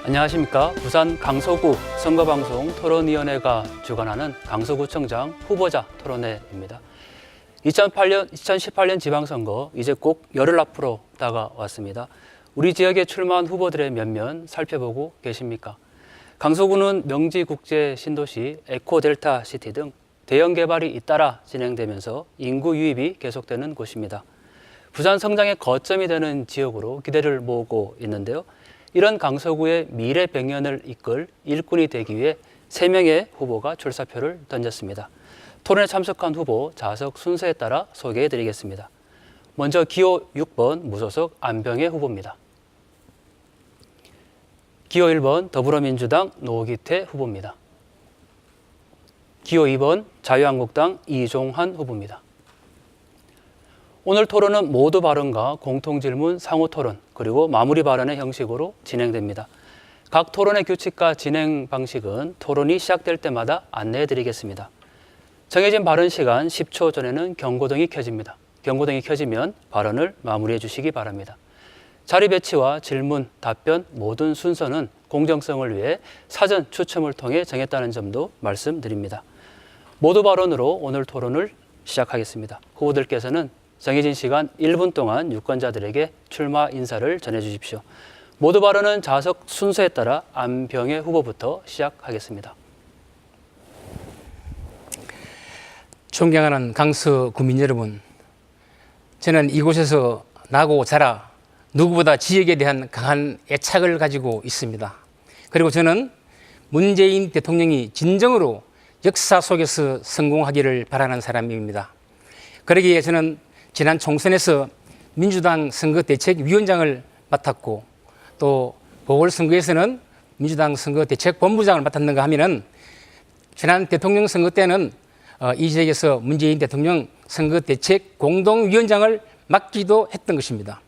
안녕하십니까. 부산 강서구 선거방송 토론위원회가 주관하는 강서구청장 후보자 토론회입니다. 2018년 지방선거 이제 꼭 열흘 앞으로 다가왔습니다. 우리 지역에 출마한 후보들의 면면 살펴보고 계십니까? 강서구는 명지국제 신도시, 에코델타 시티 등 대형 개발이 잇따라 진행되면서 인구 유입이 계속되는 곳입니다. 부산 성장의 거점이 되는 지역으로 기대를 모으고 있는데요. 이런 강서구의 미래 100년을 이끌 일꾼이 되기 위해 3명의 후보가 출사표를 던졌습니다. 토론에 참석한 후보 좌석 순서에 따라 소개해드리겠습니다. 먼저 기호 6번 무소속 안병혜 후보입니다. 기호 1번 더불어민주당 노기태 후보입니다. 기호 2번 자유한국당 이종환 후보입니다. 오늘 토론은 모두 발언과 공통질문 상호토론 그리고 마무리 발언의 형식으로 진행됩니다. 각 토론의 규칙과 진행 방식은 토론이 시작될 때마다 안내해드리겠습니다. 정해진 발언 시간 10초 전에는 경고등이 켜집니다. 경고등이 켜지면 발언을 마무리해 주시기 바랍니다. 자리 배치와 질문, 답변 모든 순서는 공정성을 위해 사전 추첨을 통해 정했다는 점도 말씀드립니다. 모두 발언으로 오늘 토론을 시작하겠습니다. 후보들께서는 정해진 시간 1분 동안 유권자들에게 출마 인사를 전해주십시오. 모두 발언은 좌석 순서에 따라 안병혜 후보부터 시작하겠습니다. 존경하는 강서 구민 여러분, 저는 이곳에서 나고 자라 누구보다 지역에 대한 강한 애착을 가지고 있습니다. 그리고 저는 문재인 대통령이 진정으로 역사 속에서 성공하기를 바라는 사람입니다. 그러기에 저는 지난 총선에서 민주당 선거대책위원장을 맡았고 또 보궐선거에서는 민주당 선거대책본부장을 맡았는가 하면은 지난 대통령 선거 때는 이 지역에서 문재인 대통령 선거대책 공동위원장을 맡기도 했던 것입니다.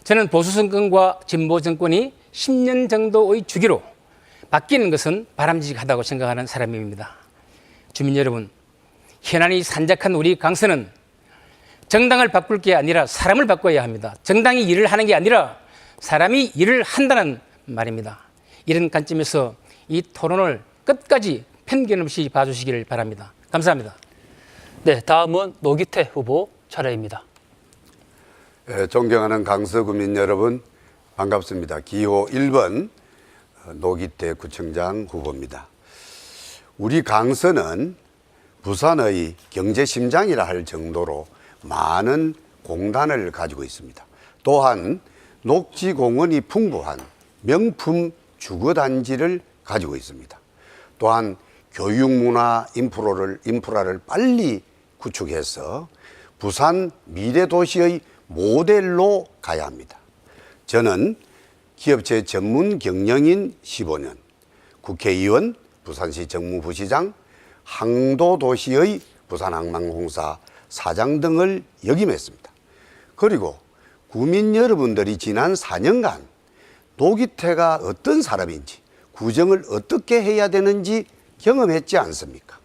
저는 보수정권과 진보정권이 10년 정도의 주기로 바뀌는 것은 바람직하다고 생각하는 사람입니다. 주민 여러분, 현안이 산적한 우리 강서는 정당을 바꿀 게 아니라 사람을 바꿔야 합니다. 정당이 일을 하는 게 아니라 사람이 일을 한다는 말입니다. 이런 관점에서 이 토론을 끝까지 편견 없이 봐주시기를 바랍니다. 감사합니다. 네, 다음은 노기태 후보 차례입니다. 존경하는 강서구민 여러분, 반갑습니다. 기호 1번 노기태 구청장 후보입니다. 우리 강서는 부산의 경제 심장이라 할 정도로 많은 공단을 가지고 있습니다. 또한 녹지공원이 풍부한 명품 주거단지를 가지고 있습니다. 또한 교육문화 인프라를 빨리 구축해서 부산 미래도시의 모델로 가야 합니다. 저는 기업체 전문 경영인 15년, 국회의원, 부산시 정무부시장, 항도도시의 부산항만공사 사장 등을 역임했습니다. 그리고 구민 여러분들이 지난 4년간 노기태가 어떤 사람인지, 구정을 어떻게 해야 되는지 경험했지 않습니까?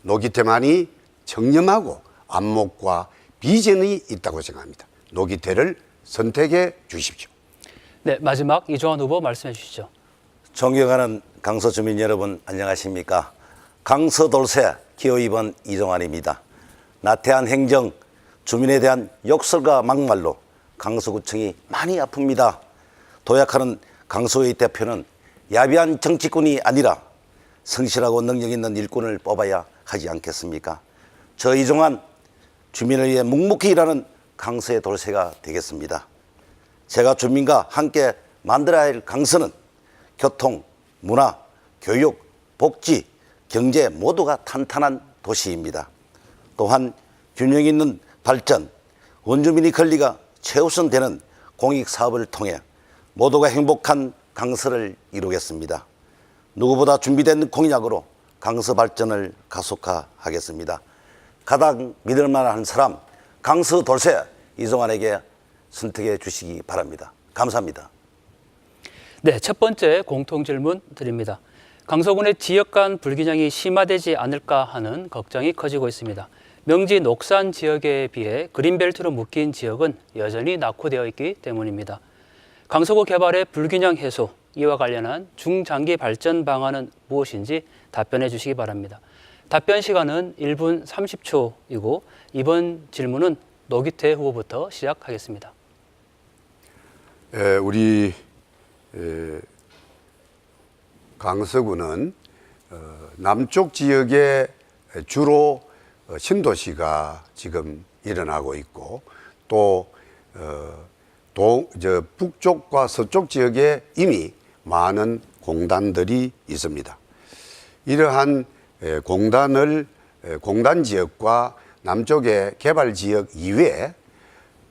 노기태만이 청렴하고 안목과 비전이 있다고 생각합니다. 노기태를 선택해 주십시오. 네, 마지막 이종환 후보 말씀해 주시죠. 존경하는 강서 주민 여러분, 안녕하십니까? 강서 돌쇠 기호 2번 이종환입니다. 나태한 행정, 주민에 대한 욕설과 막말로 강서구청이 많이 아픕니다. 도약하는 강서의 대표는 야비한 정치꾼이 아니라 성실하고 능력 있는 일꾼을 뽑아야 하지 않겠습니까? 저 이종환, 주민을 위해 묵묵히 일하는 강서의 돌쇠가 되겠습니다. 제가 주민과 함께 만들어야 할 강서는 교통, 문화, 교육, 복지, 경제 모두가 탄탄한 도시입니다. 또한 균형 있는 발전, 원주민의 권리가 최우선되는 공익사업을 통해 모두가 행복한 강서를 이루겠습니다. 누구보다 준비된 공약으로 강서 발전을 가속화하겠습니다. 가장 믿을 만한 사람, 강서 돌쇠 이종환에게 선택해 주시기 바랍니다. 감사합니다. 네, 첫 번째 공통질문 드립니다. 강서군의 지역 간 불균형이 심화되지 않을까 하는 걱정이 커지고 있습니다. 명지 녹산 지역에 비해 그린벨트로 묶인 지역은 여전히 낙후되어 있기 때문입니다. 강서구 개발의 불균형 해소, 이와 관련한 중장기 발전 방안은 무엇인지 답변해 주시기 바랍니다. 답변 시간은 1분 30초이고 이번 질문은 노기태 후보부터 시작하겠습니다. 우리 강서구는 남쪽 지역에 주로 신도시가 지금 일어나고 있고 또 북쪽과 서쪽 지역에 이미 많은 공단들이 있습니다. 이러한 공단 지역과 남쪽의 개발 지역 이외에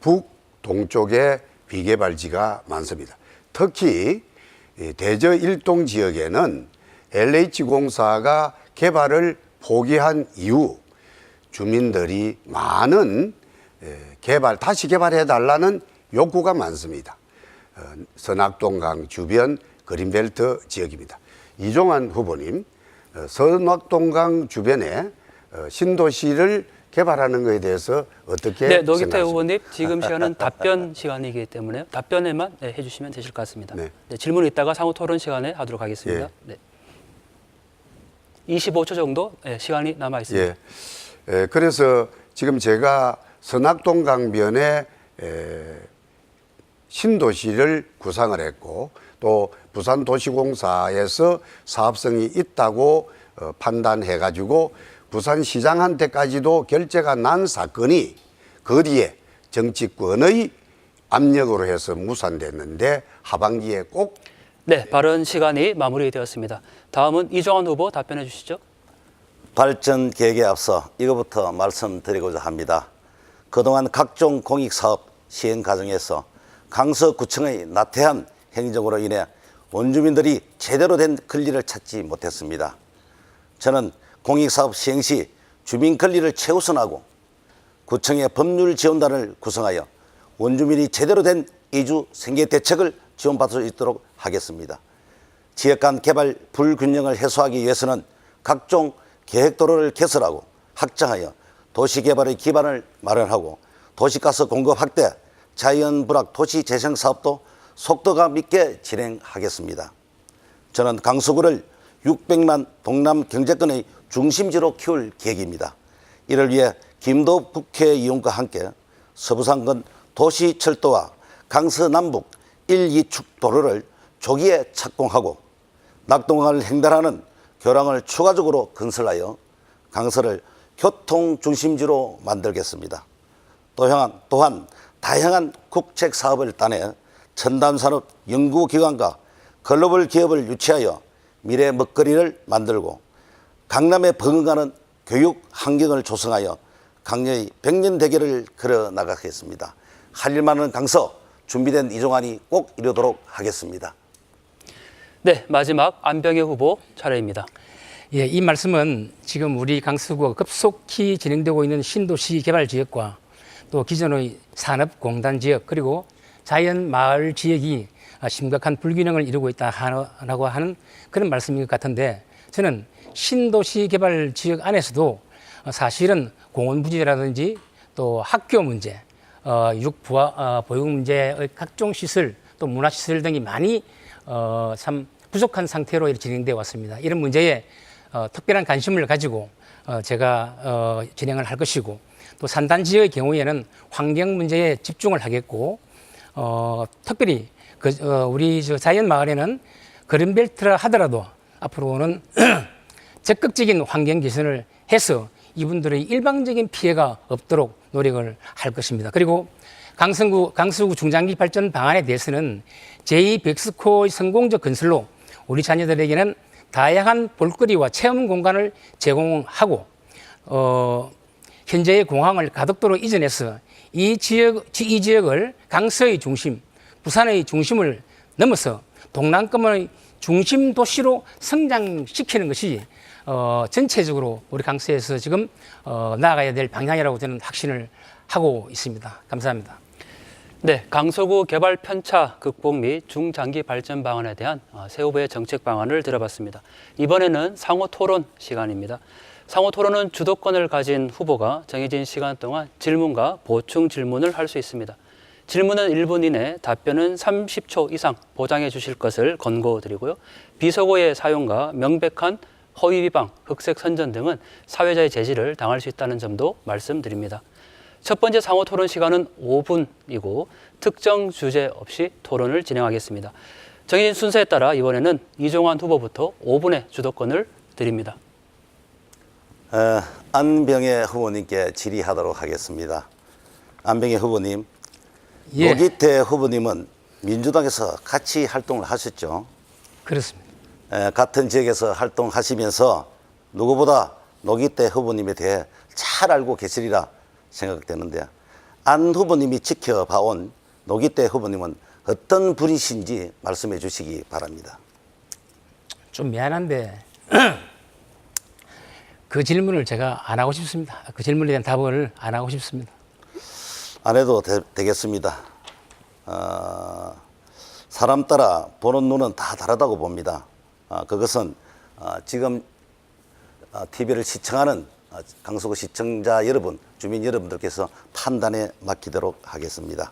북동쪽에 비개발지가 많습니다. 특히 대저 일동 지역에는 LH공사가 개발을 포기한 이후 주민들이 많은 다시 개발해달라는 욕구가 많습니다. 선악동강 주변 그린벨트 지역입니다. 이종환 후보님, 선악동강 주변에 신도시를 개발하는 것에 대해서 어떻게 네, 노기태 생각하십니까? 후보님, 지금 시간은 답변 시간이기 때문에 답변에만 해주시면 되실 것 같습니다. 네. 질문 있다가 상호 토론 시간에 하도록 하겠습니다. 예. 네. 25초 정도 시간이 남아 있습니다. 그래서 지금 제가 선악동 강변에 신도시를 구상을 했고 또 부산도시공사에서 사업성이 있다고 판단해 가지고 부산시장한테까지도 결재가 난 사건이 그 뒤에 정치권의 압력으로 해서 무산됐는데 하반기에 꼭 네, 발언 시간이 마무리되었습니다. 다음은 이종환 후보 답변해 주시죠. 발전 계획에 앞서 이것부터 말씀드리고자 합니다. 그동안 각종 공익사업 시행 과정에서 강서구청의 나태한 행정으로 인해 원주민들이 제대로 된 권리를 찾지 못했습니다. 저는 공익사업 시행 시 주민 권리를 최우선하고 구청의 법률지원단을 구성하여 원주민이 제대로 된 이주 생계 대책을 지원받을 수 있도록 하겠습니다. 지역 간 개발 불균형을 해소하기 위해서는 각종 계획도로를 개설하고 확장하여 도시개발의 기반을 마련하고 도시가스 공급 확대, 자연불락 도시재생 사업도 속도감 있게 진행하겠습니다. 저는 강서구를 600만 동남 경제권의 중심지로 키울 계획입니다. 이를 위해 김도읍 국회의원과 함께 서부상권 도시철도와 강서 남북 1, 2축 도로를 조기에 착공하고 낙동강을 횡단하는 교량을 추가적으로 건설하여 강서를 교통중심지로 만들겠습니다. 또한 다양한 국책 사업을 따내 첨단산업 연구기관과 글로벌 기업을 유치하여 미래 먹거리를 만들고 강남에 버금가는 교육 환경을 조성하여 강렬히 백년 대계를 걸어 나가겠습니다. 할 일 많은 강서 준비된 이종환이 꼭 이루도록 하겠습니다. 네, 마지막 안병혜 후보 차례입니다. 예, 이 말씀은 지금 우리 강서구가 급속히 진행되고 있는 신도시 개발 지역과 또 기존의 산업 공단 지역 그리고 자연 마을 지역이 심각한 불균형을 이루고 있다라고 하는 그런 말씀인 것 같은데 저는 신도시 개발 지역 안에서도 사실은 공원 부지라든지 또 학교 문제, 육부와 보육 문제의 각종 시설 또 문화시설 등이 많이 참 부족한 상태로 진행되어 왔습니다. 이런 문제에 특별한 관심을 가지고 제가 진행을 할 것이고 또 산단지의 경우에는 환경 문제에 집중을 하겠고 특별히 우리 자연마을에는 그린벨트라 하더라도 앞으로는 적극적인 환경 개선을 해서 이분들의 일방적인 피해가 없도록 노력을 할 것입니다. 그리고 강서구 중장기 발전 방안에 대해서는 제2백스코의 성공적 건설로 우리 자녀들에게는 다양한 볼거리와 체험 공간을 제공하고 현재의 공항을 가덕도로 이전해서 이 지역을 강서의 중심, 부산의 중심을 넘어서 동남권의 중심 도시로 성장시키는 것이 전체적으로 우리 강서에서 지금 나아가야 될 방향이라고 저는 확신을 하고 있습니다. 감사합니다. 네, 강서구 개발 편차 극복 및 중장기 발전 방안에 대한 새 후보의 정책 방안을 들어봤습니다. 이번에는 상호 토론 시간입니다. 상호 토론은 주도권을 가진 후보가 정해진 시간 동안 질문과 보충 질문을 할 수 있습니다. 질문은 1분 이내, 답변은 30초 이상 보장해 주실 것을 권고드리고요. 비속어의 사용과 명백한 허위 비방, 흑색 선전 등은 사회자의 제지를 당할 수 있다는 점도 말씀드립니다. 첫 번째 상호 토론 시간은 5분이고 특정 주제 없이 토론을 진행하겠습니다. 정해진 순서에 따라 이번에는 이종환 후보부터 5분의 주도권을 드립니다. 안병혜 후보님께 질의하도록 하겠습니다. 안병혜 후보님, 예, 노기태 후보님은 민주당에서 같이 활동을 하셨죠. 그렇습니다. 같은 지역에서 활동하시면서 누구보다 노기태 후보님에 대해 잘 알고 계시리라 생각되는데, 안 후보님이 지켜봐온 노기태 후보님은 어떤 분이신지 말씀해 주시기 바랍니다. 좀 미안한데 그 질문을 제가 안 하고 싶습니다. 그 질문에 대한 답을 안 하고 싶습니다. 안 해도 되겠습니다. 사람 따라 보는 눈은 다 다르다고 봅니다. 그것은 지금 TV를 시청하는 강서구 시청자 여러분, 주민 여러분들께서 판단에 맡기도록 하겠습니다.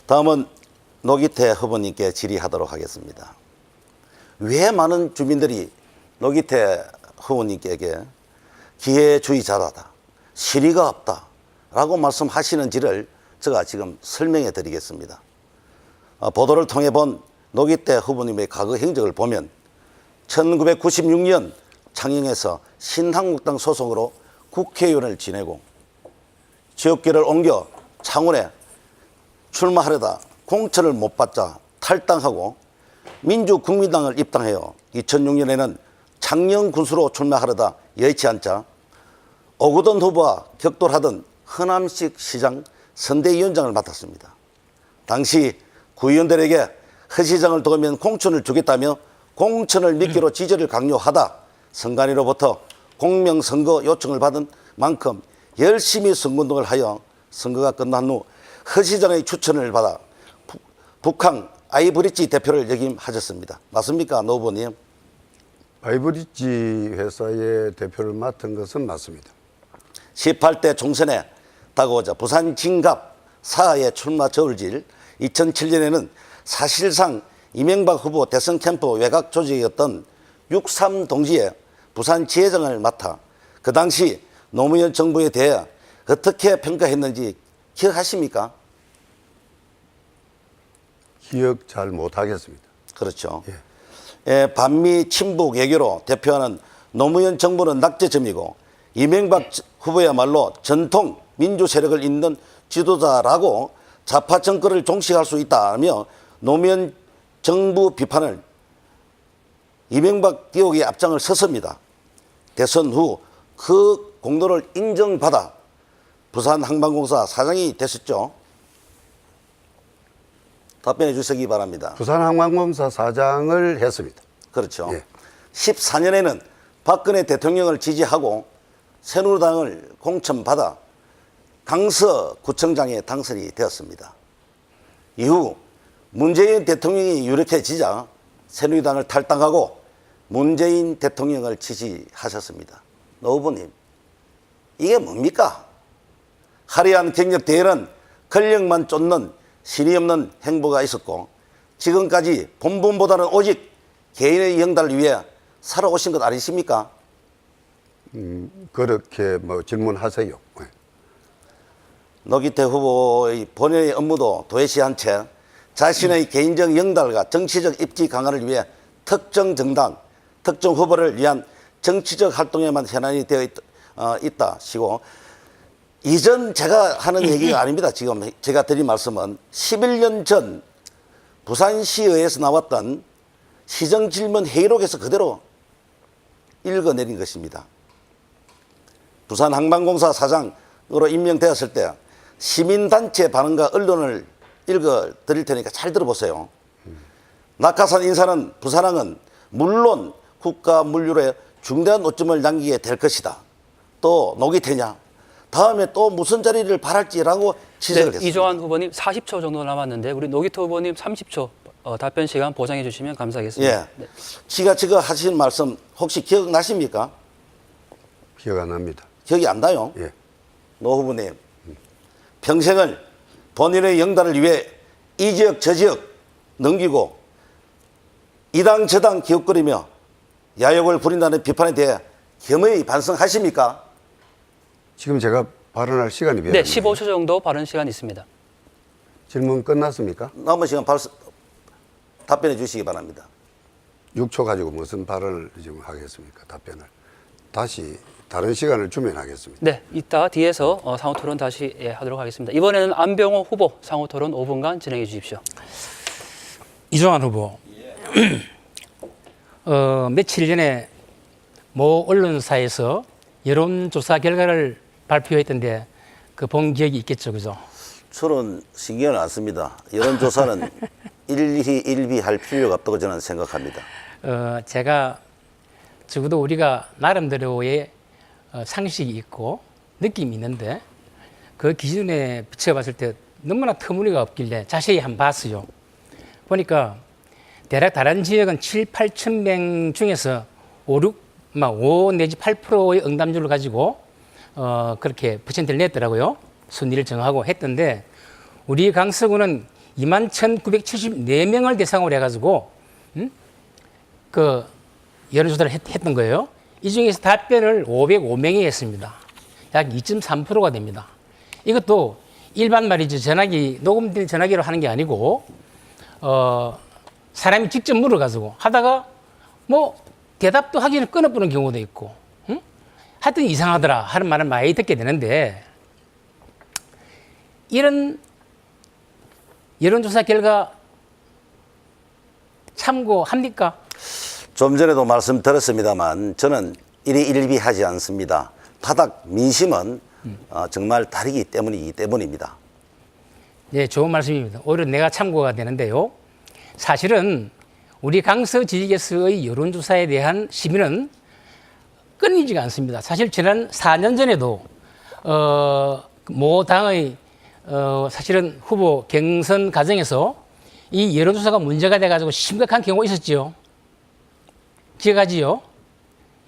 다음은 노기태 후보님께 질의하도록 하겠습니다. 왜 많은 주민들이 노기태 후보님께 기회주의자다, 실의가 없다 라고 말씀하시는지를 제가 지금 설명해 드리겠습니다. 보도를 통해 본 노기태 후보님의 과거 행적을 보면 1996년 창녕에서 신한국당 소속으로 국회의원을 지내고 지역구를 옮겨 창원에 출마하려다 공천을 못 받자 탈당하고 민주국민당을 입당하여 2006년에는 창녕 군수로 출마하려다 여의치 않자 오거돈 후보와 격돌하던 허남식 시장 선대위원장을 맡았습니다. 당시 구의원들에게 허 시장을 도우면 공천을 주겠다며 공천을 미끼로 지지를 강요하다 선관위로부터 공명선거 요청을 받은 만큼 열심히 선거운동을 하여 선거가 끝난 후 허 시장의 추천을 받아 북한 아이브리지 대표를 역임하셨습니다. 맞습니까, 노 후보님? 아이브리지 회사의 대표를 맡은 것은 맞습니다. 18대 총선에 다가오자 부산 진갑 사하에 출마 저울질 2007년에는 사실상 이명박 후보 대선 캠프 외곽 조직이었던 6.3 동지의 부산 지회장을 맡아 그 당시 노무현 정부에 대해 어떻게 평가했는지 기억하십니까? 기억 잘 못하겠습니다. 그렇죠. 반미 친북 외교로 대표하는 노무현 정부는 낙제점이고 이명박 후보야말로 전통 민주 세력을 잇는 지도자라고 좌파 정권을 종식할 수 있다며 노무현 정부 비판을 이명박 기옥의 앞장을 섰습니다. 대선 후 그 공로를 인정받아 부산항만공사 사장이 되셨죠. 답변해 주시기 바랍니다. 부산항만공사 사장을 했습니다. 그렇죠. 예. 14년에는 박근혜 대통령을 지지하고 새누리당을 공천받아 강서구청장에 당선이 되었습니다. 이후 문재인 대통령이 유력해지자 새누리당을 탈당하고 문재인 대통령을 지지하셨습니다. 노 후보님, 이게 뭡니까? 화려한 경력 대회는 권력만 쫓는 신의 없는 행보가 있었고 지금까지 본분보다는 오직 개인의 영달을 위해 살아오신 것 아니십니까? 그렇게 질문하세요. 네. 노기태 후보의 본연의 업무도 도외시한 채 자신의 개인적 영달과 정치적 입지 강화를 위해 특정 정당, 특정 후보를 위한 정치적 활동에만 현안이 되어 있다시고 이전 제가 하는 얘기가 아닙니다. 지금 제가 드린 말씀은 11년 전 부산시의회에서 나왔던 시정질문 회의록에서 그대로 읽어내린 것입니다. 부산항만공사 사장으로 임명되었을 때 시민단체 반응과 언론을 읽어드릴 테니까 잘 들어보세요. 낙하산 인사는 부산항은 물론 국가 물류에 중대한 오점을 남기게 될 것이다. 또 노기태냐? 다음에 또 무슨 자리를 바랄지라고 지적을 했습니다. 이종환 후보님 40초 정도 남았는데 우리 노기태 후보님 30초 답변 시간 보장해 주시면 감사하겠습니다. 예. 지가 지금 하신 말씀 혹시 기억나십니까? 기억 안 납니다. 기억이 안 나요? 예. 노 후보님, 평생을 본인의 영달을 위해 이 지역 저 지역 넘기고 이당 저당 기웃거리며 야욕을 부린다는 비판에 대해 겸허히 반성하십니까? 지금 제가 발언할 시간이 네, 되었네요. 15초 정도 발언 시간이 있습니다. 질문 끝났습니까? 남은 시간 답변해 주시기 바랍니다. 6초 가지고 무슨 발언을 지금 하겠습니까? 답변을. 다시 다른 시간을 주면 하겠습니다. 네, 이따 뒤에서 상호 토론 다시 하도록 하겠습니다. 이번에는 안병호 후보 상호 토론 5분간 진행해 주십시오. 이종환 후보. 며칠 전에 모 언론사에서 여론조사 결과를 발표했던데 그 본 기억이 있겠죠, 그죠? 저는 신경을 안 씁니다. 여론조사는 일비할 필요가 없다고 저는 생각합니다. 제가 적어도 우리가 나름대로의 상식이 있고 느낌이 있는데 그 기준에 비춰봤을 때 너무나 터무니가 없길래 자세히 한번 봤어요. 보니까 대략 다른 지역은 7, 8천 명 중에서 5 내지 8%의 응답률을 가지고 그렇게 퍼센트를 냈더라고요. 순위를 정하고 했던데 우리 강서구는 21,974명을 대상으로 해가지고 그 여론조사를 했던 거예요. 이 중에서 답변을 505명이 했습니다. 약 2.3%가 됩니다. 이것도 일반 말이죠. 전화기, 녹음된 전화기로 하는 게 아니고 사람이 직접 물어가지고 하다가 뭐 대답도 하기는 끊어보는 경우도 있고 하여튼 이상하더라 하는 말을 많이 듣게 되는데 이런 여론조사 결과 참고합니까? 좀 전에도 말씀드렸습니다만 저는 일비하지 않습니다. 바닥 민심은 정말 다르기 때문입니다. 네, 좋은 말씀입니다. 오히려 내가 참고가 되는데요. 사실은 우리 강서 지역에서의 여론조사에 대한 시민은 끊이지가 않습니다. 사실 지난 4년 전에도 모 당의 사실은 후보 경선 과정에서 이 여론조사가 문제가 돼가지고 심각한 경우가 있었지요. 기억하지요?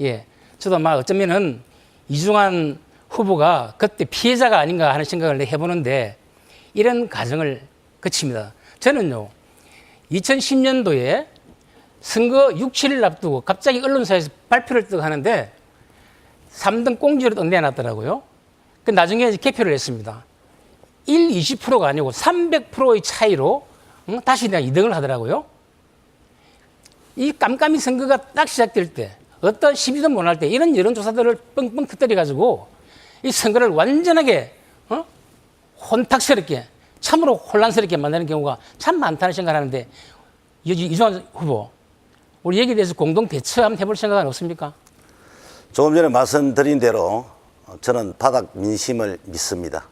예. 저도 막 어쩌면은 이중환 후보가 그때 피해자가 아닌가 하는 생각을 해보는데 이런 과정을 거칩니다. 저는요, 2010년도에 선거 6, 7일 앞두고 갑자기 언론사에서 발표를 뜨고 하는데 3등 꽁지로 딱 내놨더라고요. 그 나중에 이제 개표를 했습니다. 20%가 아니고 300%의 차이로 다시 그냥 2등을 하더라고요. 이 깜깜이 선거가 딱 시작될 때 어떤 시비도 못할 때 이런 여론조사들을 뻥뻥 터뜨려가지고 이 선거를 완전하게 혼탁스럽게 참으로 혼란스럽게 만드는 경우가 참 많다는 생각을 하는데 이종환 후보 우리 여기에 대해서 공동 대처 한번 해볼 생각은 없습니까? 조금 전에 말씀드린 대로 저는 바닥 민심을 믿습니다.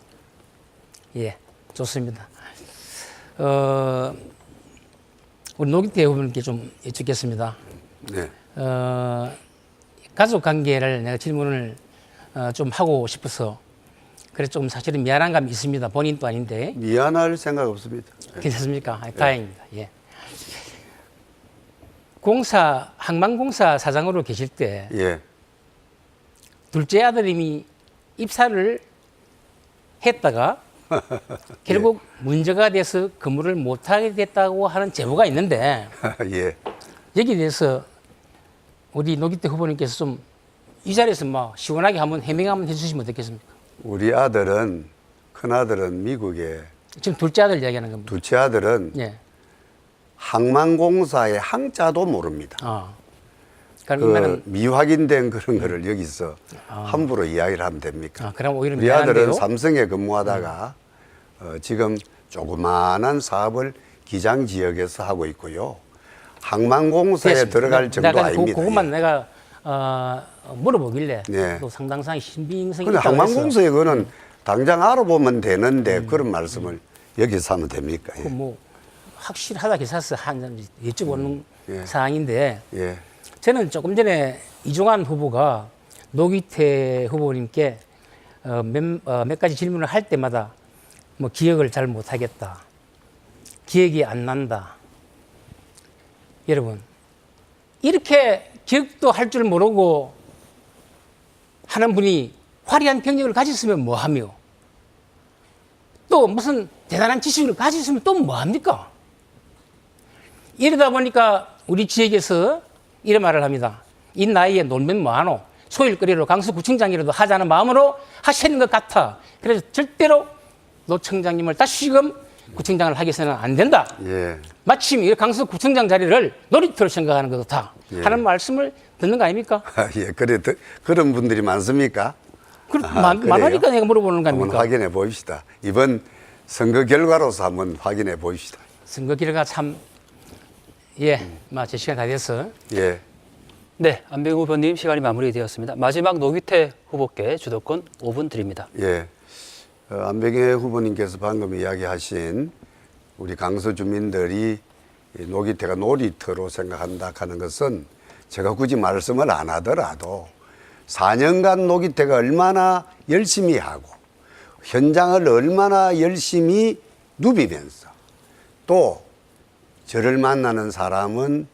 예, 좋습니다. 우리 노기태 후보님께 좀 여쭙겠습니다. 네. 가족 관계를 내가 질문을 좀 하고 싶어서 그래 좀 사실은 미안한 감이 있습니다. 본인도 아닌데. 미안할 생각 없습니다. 네. 괜찮습니까? 다행입니다. 예. 항만공사 사장으로 계실 때 예. 둘째 아들님이 입사를 했다가 결국 문제가 돼서 근무를 못하게 됐다고 하는 제보가 있는데 예. 여기에 대해서 우리 노기태 후보님께서 좀 이 자리에서 막 시원하게 한번 해명 한번 해주시면 어떻겠습니까? 우리 아들은, 큰아들은 미국에, 지금 둘째 아들 이야기하는 겁니다. 둘째 아들은 예. 항만공사의 항자도 모릅니다. 그럼 그 이만은 미확인된 그런 거를 여기서 함부로 이야기를 하면 됩니까? 그럼 오히려 우리 아들은 미안한데요? 삼성에 근무하다가 지금 조그마한 사업을 기장 지역에서 하고 있고요. 항만공사에 됐습니다. 들어갈 정도 내가 아닙니다. 그것만 예. 내가 물어보길래 네. 또 상당히 신빙성이 근데 있다고 해서 항만공사에 그거는 당장 알아보면 되는데 그런 말씀을 여기서 하면 됩니까? 예. 뭐 확실하다 기사서 한 여쭤보는 예. 사항인데 예. 저는 조금 전에 이종환 후보가 노기태 후보님께 몇 가지 질문을 할 때마다 뭐 기억을 잘 못하겠다, 기억이 안 난다. 여러분 이렇게 기억도 할 줄 모르고 하는 분이 화려한 경력을 가졌으면 뭐하며 또 무슨 대단한 지식을 가지시면 또 뭐합니까? 이러다 보니까 우리 지역에서 이런 말을 합니다. 이 나이에 놀면 뭐하노? 소일거리로 강서구청장이라도 하자는 마음으로 하시는 것 같아. 그래서 절대로 노청장님을 다시금 구청장을 하게 해서는 안 된다. 예. 마침 이 강서구청장 자리를 놀이터로 생각하는 것 같아. 예. 하는 말씀을 듣는 거 아닙니까? 예, 그런 분들이 많습니까? 그래요? 많으니까 내가 물어보는 거 한번 아닙니까? 확인해 봅시다. 이번 선거 결과로서 한번 확인해 봅시다. 선거 결과 참, 예, 제 시간 다 됐어. 예. 네, 안병 후보님 시간이 마무리되었습니다. 마지막 노기태 후보께 주도권 5분 드립니다. 예. 안병혜 후보님께서 방금 이야기하신 우리 강서 주민들이 이 노기태가 놀이터로 생각한다 하는 것은 제가 굳이 말씀을 안 하더라도 4년간 노기태가 얼마나 열심히 하고 현장을 얼마나 열심히 누비면서 또 저를 만나는 사람은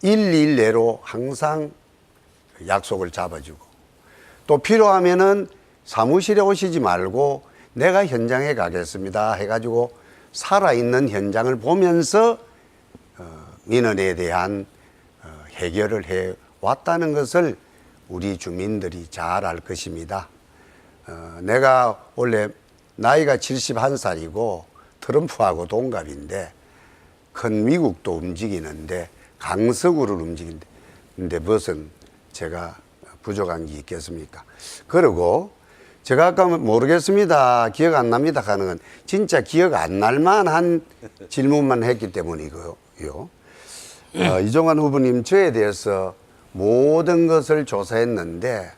1일 내로 항상 약속을 잡아주고 또 필요하면은 사무실에 오시지 말고 내가 현장에 가겠습니다 해가지고 살아있는 현장을 보면서 민원에 대한 해결을 해왔다는 것을 우리 주민들이 잘 알 것입니다. 내가 원래 나이가 71살이고 트럼프하고 동갑인데 큰 미국도 움직이는데 강서구를 움직이는데 무슨 제가 부족한 게 있겠습니까? 그리고 제가 아까 모르겠습니다, 기억 안 납니다 하는 건 진짜 기억 안 날 만한 질문만 했기 때문이고요. 이종환 후보님 저에 대해서 모든 것을 조사했는데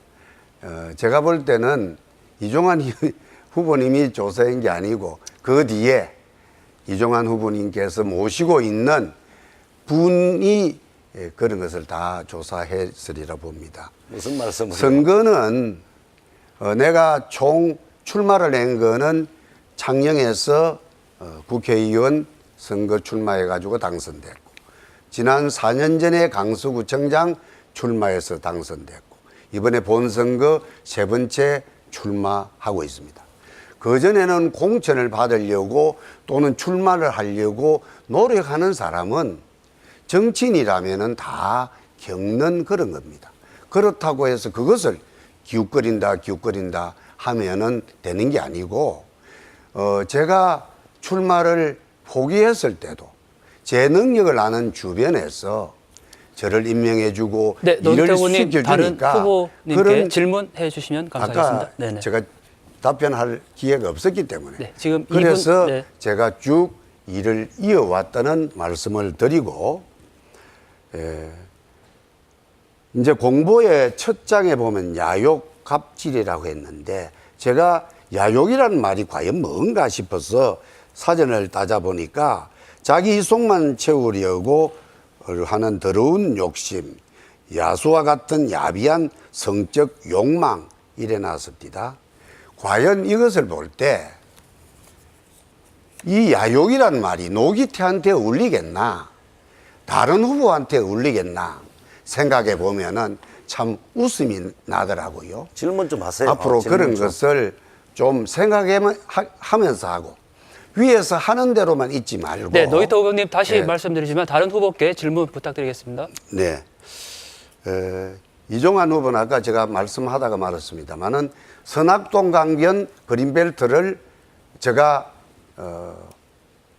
제가 볼 때는 이종환 후보님이 조사한 게 아니고 그 뒤에 이종환 후보님께서 모시고 있는 분이 그런 것을 다 조사했으리라 봅니다. 무슨 말씀을? 선거는 내가 총 출마를 한 거는 창녕에서 국회의원 선거 출마해가지고 당선됐고 지난 4년 전에 강서구청장 출마해서 당선됐고 이번에 본선거 3번째 출마하고 있습니다. 그전에는 공천을 받으려고 또는 출마를 하려고 노력하는 사람은 정치인이라면은 다 겪는 그런 겁니다. 그렇다고 해서 그것을 기웃거린다 하면은 되는 게 아니고, 제가 출마를 포기했을 때도 제 능력을 아는 주변에서 저를 임명해주고 네, 일을 노기태 후보님 다른 시켜주니까 후보님께 그런 질문해 주시면 감사하겠습니다. 아까 네네. 제가 답변할 기회가 없었기 때문에 네, 지금 그래서 2분, 네. 제가 쭉 일을 이어왔다는 말씀을 드리고, 이제 공보의 첫 장에 보면 야욕 갑질이라고 했는데 제가 야욕이라는 말이 과연 뭔가 싶어서 사전을 따져보니까 자기 속만 채우려고 하는 더러운 욕심, 야수와 같은 야비한 성적 욕망 이래 나왔습니다. 과연 이것을 볼 때 이 야욕이란 말이 노기태한테 어울리겠나, 다른 후보한테 어울리겠나 생각해 보면은 참 웃음이 나더라고요. 질문 좀 하세요. 앞으로 질문 그런 좀. 것을 좀 생각하면서 하고 위에서 하는 대로만 있지 말고. 네, 노기태 후보님 다시 네. 말씀드리지만 다른 후보께 질문 부탁드리겠습니다. 네. 이종환 후보는 아까 제가 말씀하다가 말았습니다만은 선악동 강변 그린벨트를 제가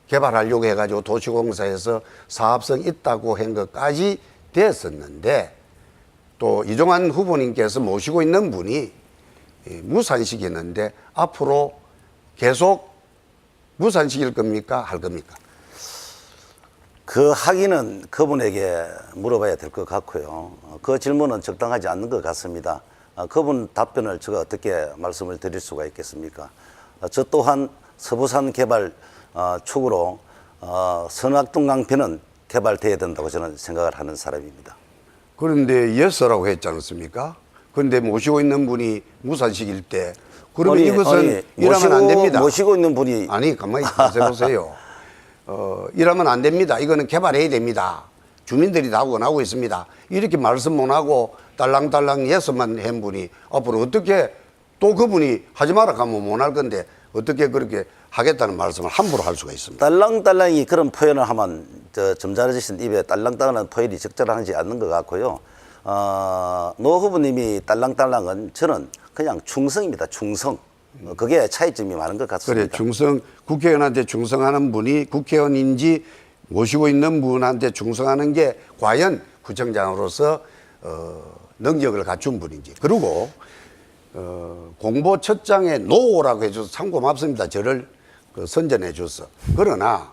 개발하려고 해가지고 도시공사에서 사업성 있다고 한 것까지 됐었는데 또 이종환 후보님께서 모시고 있는 분이 무산시켰는데 앞으로 계속 무산시킬 겁니까? 할 겁니까? 그 확인은 그분에게 물어봐야 될 것 같고요. 그 질문은 적당하지 않는 것 같습니다. 그분 답변을 제가 어떻게 말씀을 드릴 수가 있겠습니까? 저 또한 서부산 개발 축으로 선악동 강변은 개발돼야 된다고 저는 생각을 하는 사람입니다. 그런데 예스라고 했지 않습니까? 그런데 모시고 있는 분이 무산시킬 때 그러면 이것은 이러면 안 됩니다. 모시고 있는 분이 아니 가만히 보세요. 이러면 안 됩니다. 이거는 개발해야 됩니다. 주민들이 다 원하고 있습니다. 이렇게 말씀 못 하고 딸랑딸랑 예스만 한 분이 앞으로 어떻게 또 그분이 하지 마라 하면 못 할 건데 어떻게 그렇게 하겠다는 말씀을 함부로 할 수가 있습니다. 딸랑딸랑이 그런 표현을 하면 점잖으신 입에 딸랑딸랑한 표현이 적절하지 않는 것 같고요. 노 후보님이 딸랑딸랑은 저는 그냥 충성입니다. 충성. 그게 차이점이 많은 것 같습니다. 그래, 충성, 국회의원한테 충성하는 분이 국회의원인지 모시고 있는 분한테 충성하는 게 과연 구청장으로서 능력을 갖춘 분인지. 그리고 공보 첫 장에 노라고 해줘서 참 고맙습니다. 저를 선전해 줬어. 그러나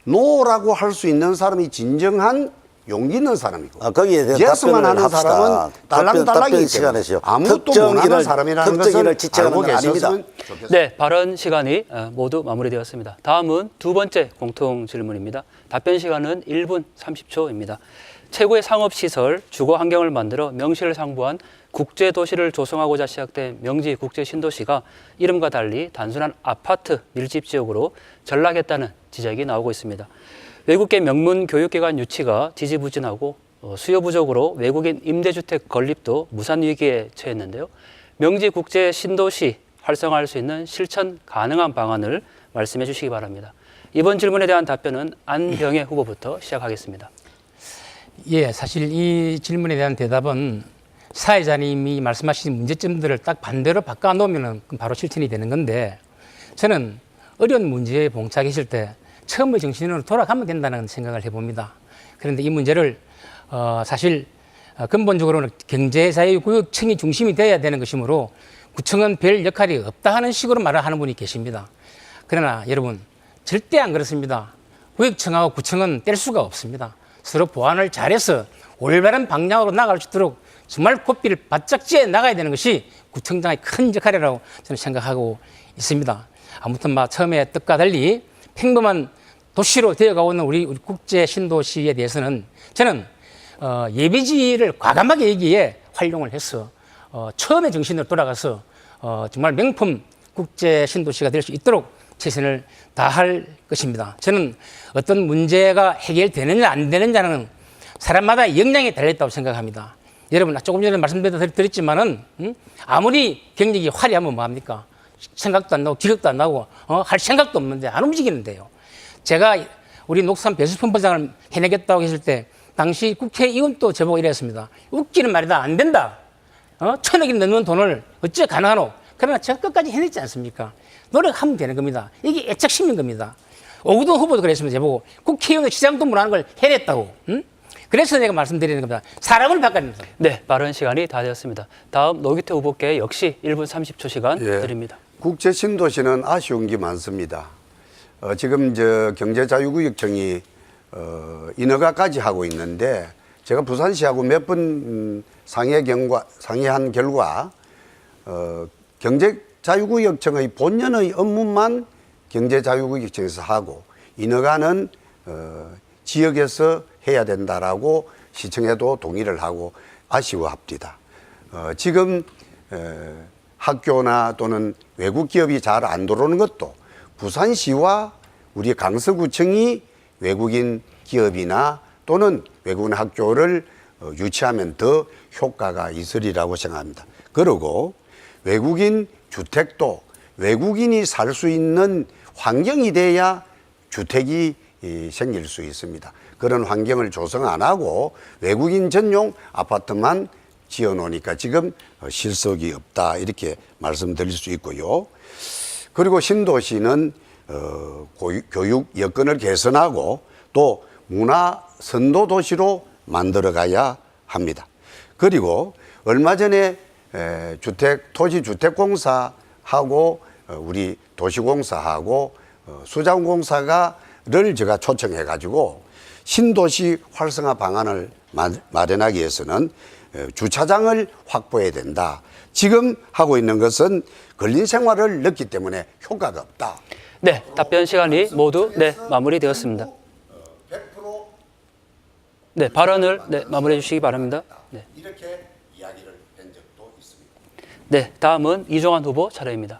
노라고 할 수 있는 사람이 진정한 용기 있는 사람이고 거기에 대한 예스만 답변을 하는 합시다. 사람은 딸랑딸랑이 시간에시요. 아무것도 못하는 사람이라는 것을 알고 계셨으면 좋겠습니다. 네, 발언 시간이 모두 마무리되었습니다. 다음은 두 번째 공통 질문입니다. 답변 시간은 1분 30초입니다. 최고의 상업시설, 주거 환경을 만들어 명실을 상부한 국제도시를 조성하고자 시작된 명지 국제신도시가 이름과 달리 단순한 아파트 밀집 지역으로 전락했다는 지적이 나오고 있습니다. 외국계 명문 교육기관 유치가 지지부진하고 수요 부족으로 외국인 임대주택 건립도 무산 위기에 처했는데요. 명지 국제 신도시 활성화할 수 있는 실천 가능한 방안을 말씀해 주시기 바랍니다. 이번 질문에 대한 답변은 안병혜 후보부터 시작하겠습니다. 예, 사실 이 질문에 대한 대답은 사회자님이 말씀하신 문제점들을 딱 반대로 바꿔놓으면 바로 실천이 되는 건데, 저는 어려운 문제에 봉착했을 때 처음의 정신으로 돌아가면 된다는 생각을 해봅니다. 그런데 이 문제를 사실 근본적으로는 경제자유구역청이 중심이 되어야 되는 것이므로 구청은 별 역할이 없다 하는 식으로 말을 하는 분이 계십니다. 그러나 여러분, 절대 안 그렇습니다. 구역청하고 구청은 뗄 수가 없습니다. 서로 보완을 잘해서 올바른 방향으로 나갈 수 있도록 정말 고삐를 바짝 쥐어 나가야 되는 것이 구청장의 큰 역할이라고 저는 생각하고 있습니다. 아무튼 처음에 뜻과 달리 평범한 도시로 되어가고 있는 우리 국제 신도시에 대해서는 저는 예비지를 과감하게 여기에 활용을 해서 처음의 정신으로 돌아가서 정말 명품 국제 신도시가 될 수 있도록 최선을 다할 것입니다. 저는 어떤 문제가 해결되느냐 안 되느냐는 사람마다 역량에 달렸다고 생각합니다. 여러분, 조금 전에 말씀드렸지만은 아무리 경력이 화려하면 뭐합니까? 생각도 안 나고 기억도 안 나고 할 생각도 없는데 안 움직이는데요. 제가 우리 녹산 배수펌프장을 해내겠다고 했을 때 당시 국회의원도 저보고 이랬습니다. 웃기는 말이다. 안 된다. 1,000억이 넘는 돈을 어찌 가능하노? 그러나 제가 끝까지 해냈지 않습니까? 노력하면 되는 겁니다. 이게 애착심인 겁니다. 오구돈 후보도 그랬습니다. 저보고 국회의원의 시장도 문하는 걸 해냈다고. 그래서 내가 말씀드리는 겁니다. 사람을 바꿔야 됩니다. 네, 발언 시간이 다 되었습니다. 다음 노기태 후보께 역시 1분 30초 시간 드립니다. 국제 신도시는 아쉬운 게 많습니다. 지금 경제자유구역청이 인허가까지 하고 있는데 제가 부산시하고 몇 번 상의한 결과 경제자유구역청의 본연의 업무만 경제자유구역청에서 하고 인허가는 지역에서 해야 된다라고 시청에도 동의를 하고 아쉬워합니다. 지금 학교나 또는 외국 기업이 잘 안 들어오는 것도 부산시와 우리 강서구청이 외국인 기업이나 또는 외국인 학교를 유치하면 더 효과가 있으리라고 생각합니다. 그리고 외국인 주택도 외국인이 살 수 있는 환경이 돼야 주택이 생길 수 있습니다. 그런 환경을 조성 안 하고 외국인 전용 아파트만 지어 놓으니까 지금 실속이 없다 이렇게 말씀드릴 수 있고요. 그리고 신도시는 교육 여건을 개선하고 또 문화 선도 도시로 만들어 가야 합니다. 그리고 얼마 전에 토지주택공사하고 우리 도시공사하고 수자원공사를 제가 초청해 가지고 신도시 활성화 방안을 마련하기 위해서는 주차장을 확보해야 된다. 지금 하고 있는 것은 근린 생활을 넣기 때문에 효과가 없다. 네, 답변 시간이 모두 마무리되었습니다. 100% 네, 발언을 마무리해 주시기 바랍니다. 네. 이렇게 이야기를 한 적도 있습니다. 네, 다음은 이종환 후보 차례입니다.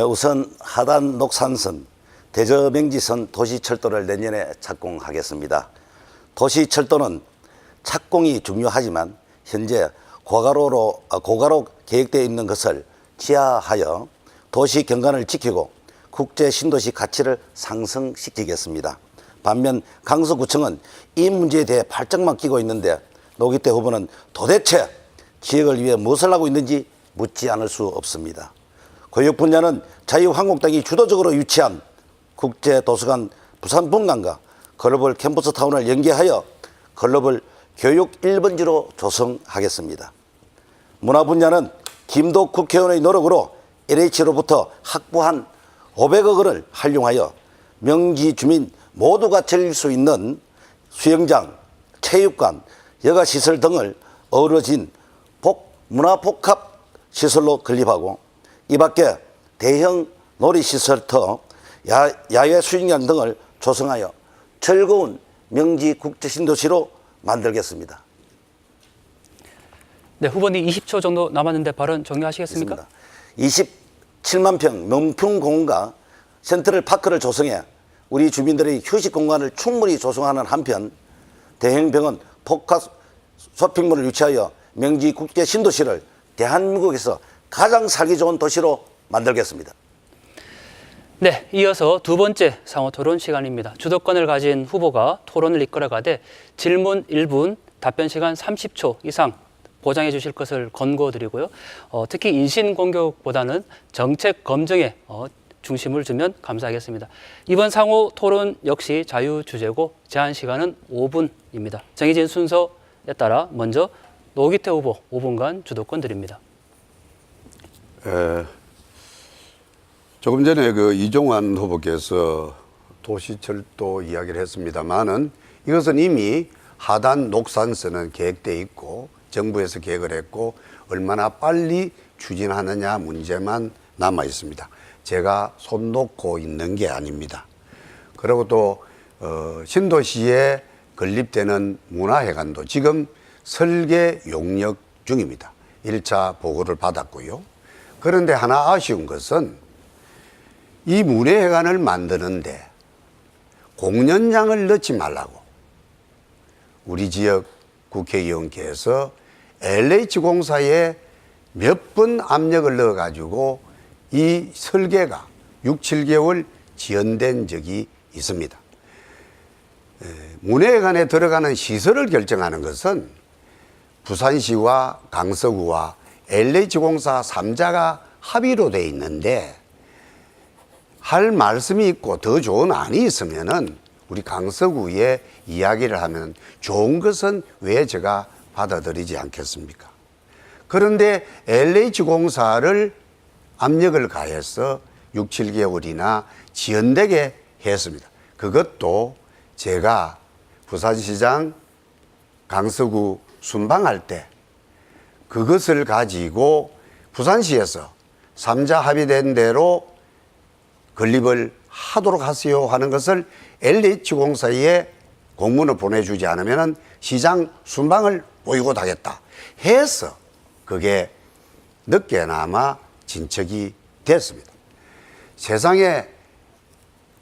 우선 하단 녹산선, 대저명지선 도시철도를 내년에 착공하겠습니다. 도시철도는 착공이 중요하지만 현재 고가로 계획되어 있는 것을 지하하여 도시 경관을 지키고 국제 신도시 가치를 상승시키겠습니다. 반면 강서구청은 이 문제에 대해 발작만 끼고 있는데 노기태 후보는 도대체 지역을 위해 무엇을 하고 있는지 묻지 않을 수 없습니다. 교육 분야는 자유한국당이 주도적으로 유치한 국제도서관 부산분관과 글로벌 캠퍼스타운을 연계하여 글로벌 교육 1번지로 조성하겠습니다. 문화 분야는 김도 국회의원의 노력으로 LH로부터 확보한 500억 원을 활용하여 명지 주민 모두가 즐길 수 있는 수영장, 체육관, 여가시설 등을 어우러진 문화복합 시설로 건립하고 이 밖에 대형 놀이시설터, 야외 수영장 등을 조성하여 즐거운 명지 국제신도시로 만들겠습니다. 네, 후보님 20초 정도 남았는데 발언 정리하시겠습니까? 27만 평 명품 공원과 센트럴 파크를 조성해 우리 주민들의 휴식 공간을 충분히 조성하는 한편 대형병원 복합 쇼핑몰을 유치하여 명지 국제 신도시를 대한민국에서 가장 살기 좋은 도시로 만들겠습니다. 네, 이어서 두 번째 상호 토론 시간입니다. 주도권을 가진 후보가 토론을 이끌어가되 질문 1분, 답변 시간 30초 이상 보장해 주실 것을 권고드리고요. 특히 인신공격보다는 정책 검증에 중심을 주면 감사하겠습니다. 이번 상호 토론 역시 자유주제고 제한 시간은 5분입니다. 정해진 순서에 따라 먼저 노기태 후보 5분간 주도권 드립니다. 조금 전에 그 이종환 후보께서 도시철도 이야기를 했습니다만은 이것은 이미 하단 녹산선은 계획돼 있고 정부에서 계획을 했고 얼마나 빨리 추진하느냐 문제만 남아 있습니다. 제가 손 놓고 있는 게 아닙니다. 그리고 또 신도시에 건립되는 문화회관도 지금 설계 용역 중입니다. 1차 보고를 받았고요. 그런데 하나 아쉬운 것은 이 문화회관을 만드는데 공연장을 넣지 말라고 우리 지역 국회의원께서 LH공사에 몇 번 압력을 넣어가지고 이 설계가 6, 7개월 지연된 적이 있습니다. 문화회관에 들어가는 시설을 결정하는 것은 부산시와 강서구와 LH공사 3자가 합의로 돼 있는데 할 말씀이 있고 더 좋은 안이 있으면은 우리 강서구에 이야기를 하면 좋은 것은 왜 제가 받아들이지 않겠습니까? 그런데 LH공사를 압력을 가해서 6, 7개월이나 지연되게 했습니다. 그것도 제가 부산시장 강서구 순방할 때 그것을 가지고 부산시에서 3자 합의된 대로 건립을 하도록 하세요 하는 것을 LH공사에 공문을 보내주지 않으면 시장 순방을 보이콧 하겠다 해서 그게 늦게나마 진척이 됐습니다. 세상에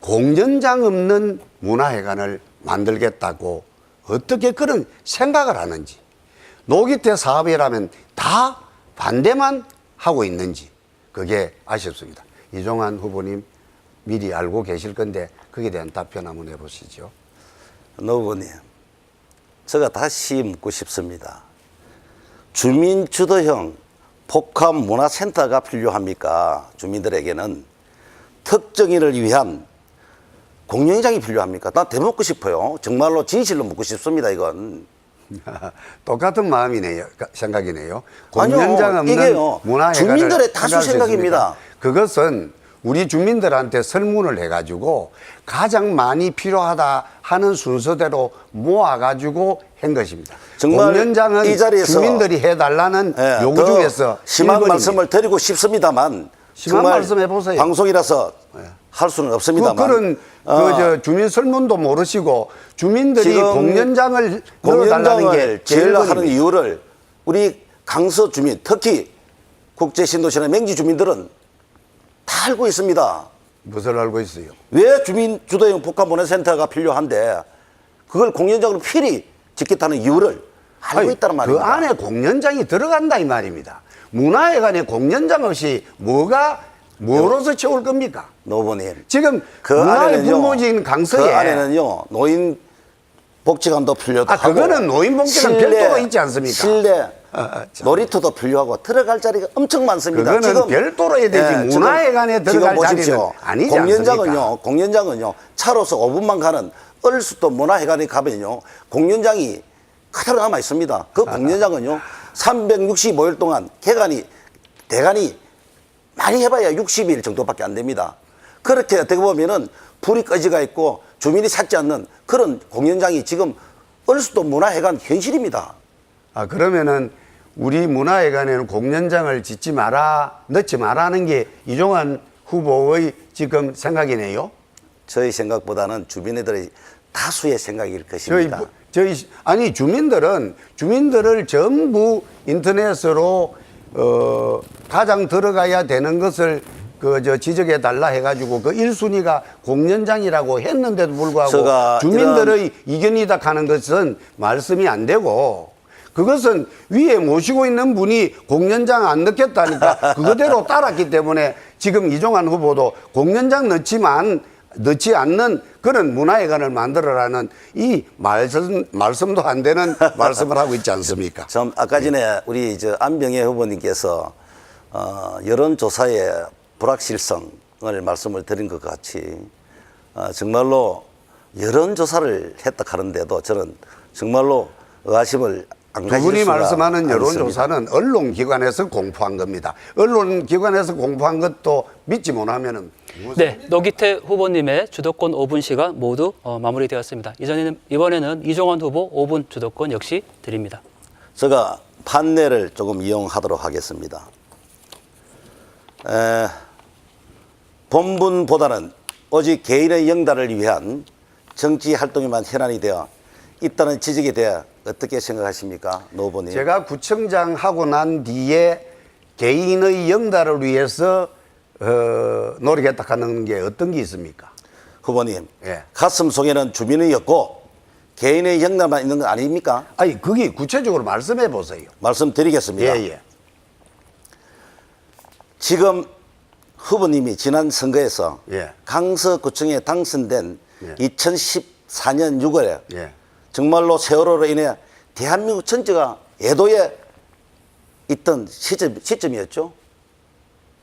공연장 없는 문화회관을 만들겠다고 어떻게 그런 생각을 하는지 노기태 사업이라면 다 반대만 하고 있는지 그게 아쉽습니다. 이종환 후보님 미리 알고 계실 건데 거기에 대한 답변 한번 해보시죠. 노 후보님, 제가 다시 묻고 싶습니다. 주민주도형 복합문화센터가 필요합니까? 주민들에게는 특정인을 위한 공연장이 필요합니까? 나 대묻고 싶어요. 정말로 진실로 묻고 싶습니다. 이건. 똑같은 마음이네요. 생각이네요. 아니요, 공연장 없는 이게요, 문화회관을 주민들의 다수 생각할 수 생각입니다. 있습니까? 그것은 우리 주민들한테 설문을 해가지고 가장 많이 필요하다 하는 순서대로 모아가지고 한 것입니다. 정말 공연장은 이 자리에서 주민들이 해달라는 요구 중에서 심한 1번입니다. 말씀을 드리고 싶습니다만 심한 정말 말씀 해보세요. 방송이라서 할 수는 없습니다만 그런 저 주민 설문도 모르시고 주민들이 공연장을 넣어달라는 게 제일 하는 1번입니다. 이유를 우리 강서 주민, 특히 국제신도시나 맹지 주민들은 다 알고 있습니다. 무엇을 알고 있어요? 왜 주민 주도형 복합문화센터가 필요한데 그걸 공연장으로 필히 짓겠다는 이유를 알고 있다는 말입니다. 그 안에 공연장이 들어간다 이 말입니다. 문화회관의 공연장 없이 뭐로서 채울 겁니까? 노 후보님. 지금 그 문화의 안에는요, 불모지인 강서에 그 안에는요, 노인 복지관도 필요도 하고. 그거는 노인 복지관 별도로 있지 않습니까? 실내 참. 놀이터도 필요하고 들어갈 자리가 엄청 많습니다. 그거는 별도로 해야 되지 지금 문화회관에 들어갈 자리는 아니지 공연장은요, 공연장은요, 차로서 5분만 가는 얼수도 문화회관에 가면요, 공연장이 그대로 남아 있습니다. 그 공연장은요, 365일 동안 대관이 많이 해봐야 60일 정도밖에 안 됩니다. 그렇게 어떻게 보면은 불이 꺼지가 있고 주민이 찾지 않는 그런 공연장이 지금 얼수도 문화회관 현실입니다. 그러면은 우리 문화회관에는 공연장을 넣지 마라는 게 이종환 후보의 지금 생각이네요. 저희 생각보다는 주민들의 다수의 생각일 것입니다. 주민들을 전부 인터넷으로 가장 들어가야 되는 것을 지적해 달라 해가지고 그 1순위가 공연장이라고 했는데도 불구하고 주민들의 이견이다 하는 것은 말씀이 안 되고, 그것은 위에 모시고 있는 분이 공연장 안 넣겠다니까 그거대로 따랐기 때문에 지금 이종환 후보도 공연장 넣지 않는 그런 문화회관을 만들어라는 이 말씀도 안 되는 말씀을 하고 있지 않습니까? 아까 전에 우리 안병혜 후보님께서 여론조사의 불확실성을 말씀을 드린 것 같이 정말로 여론조사를 했다 하는데도 저는 정말로 의아심을 안 가질 그분이 수가 말씀하는 여론조사는 않습니다. 언론기관에서 공포한 겁니다. 언론기관에서 공포한 것도 믿지 못하면은. 네, 노기태 후보님의 주도권 5분 시간 모두 마무리되었습니다. 이번에는 이종환 후보 5분 주도권 역시 드립니다. 제가 판례를 조금 이용하도록 하겠습니다. 본분보다는 오직 개인의 영달을 위한 정치 활동에만 현안이 되어 있다는 지적에 대해 어떻게 생각하십니까, 노 후보님? 제가 구청장 하고 난 뒤에 개인의 영달을 위해서 노력했다 하는 게 어떤 게 있습니까? 후보님, 예. 가슴 속에는 주민이 없고 개인의 영달만 있는 거 아닙니까? 아니, 그게 구체적으로 말씀해 보세요. 말씀드리겠습니다. 예. 지금 후보님이 지난 선거에서 예. 강서구청에 당선된 예. 2014년 6월에 예. 정말로 세월호로 인해 대한민국 전체가 애도에 있던 시점이었죠.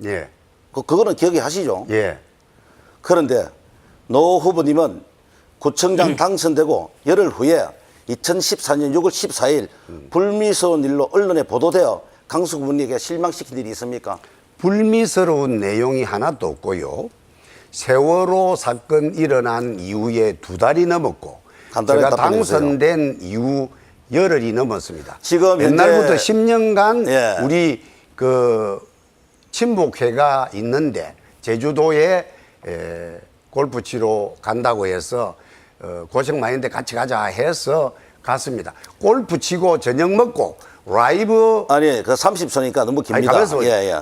예. 그거는 기억이 하시죠. 예. 그런데 노 후보님은 구청장 당선되고 열흘 후에 2014년 6월 14일 불미스러운 일로 언론에 보도되어 강서 구민에게 실망시킨 일이 있습니까? 불미스러운 내용이 하나도 없고요. 세월호 사건 일어난 이후에 2달이 넘었고 간단하게 제가 답변해 주세요. 당선된 이후 열흘이 넘었습니다. 지금 옛날부터 현재 10년간 예. 우리 친목회가 있는데 제주도에 골프 치러 간다고 해서 고생 많이 했는데 같이 가자 해서 갔습니다. 골프 치고 저녁 먹고 라이브 아니, 그 30초니까 너무 깁니다.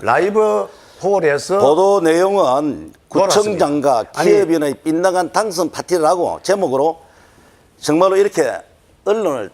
라이브 홀에서 보도 내용은 구청장과 돌았습니다. 기업인의 빗나간 당선 파티를 하고 제목으로 정말로 이렇게 언론을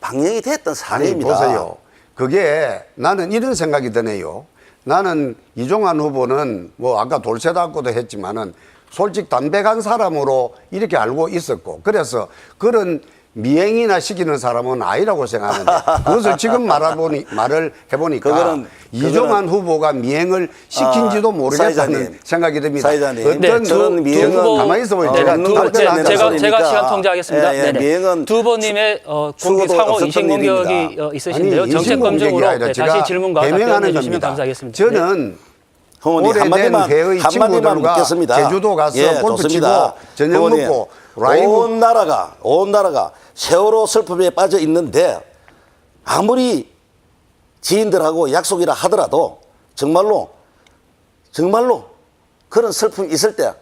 방영이 됐던 사례입니다. 보세요. 그게 나는 이런 생각이 드네요. 나는 이종환 후보는 뭐 아까 돌쇠닫고도 했지만은 솔직 담백한 사람으로 이렇게 알고 있었고 그래서 그런 미행이나 시키는 사람은 아니라고 생각하는데 그것을 지금 말을 해보니까 이종환 후보가 미행을 시킨지도 모르겠다는 사회자님, 생각이 듭니다. 사회자님. 어떤 저는 미행은 가만히 있어보세요. 제가 시간 통제하겠습니다. 예, 미행은 두 후보님의 공개 상호 인신 공격이 있으신데요. 정책 검증으로 다시 질문과 답변해 주시면 감사하겠습니다. 저는 오래된 회의 친구들과 묻겠습니다. 제주도 가서 골프 치고 저녁 후보님, 먹고 라이브 온 나라가 세월호 슬픔에 빠져 있는데 아무리 지인들하고 약속이라 하더라도 정말로 그런 슬픔이 있을 때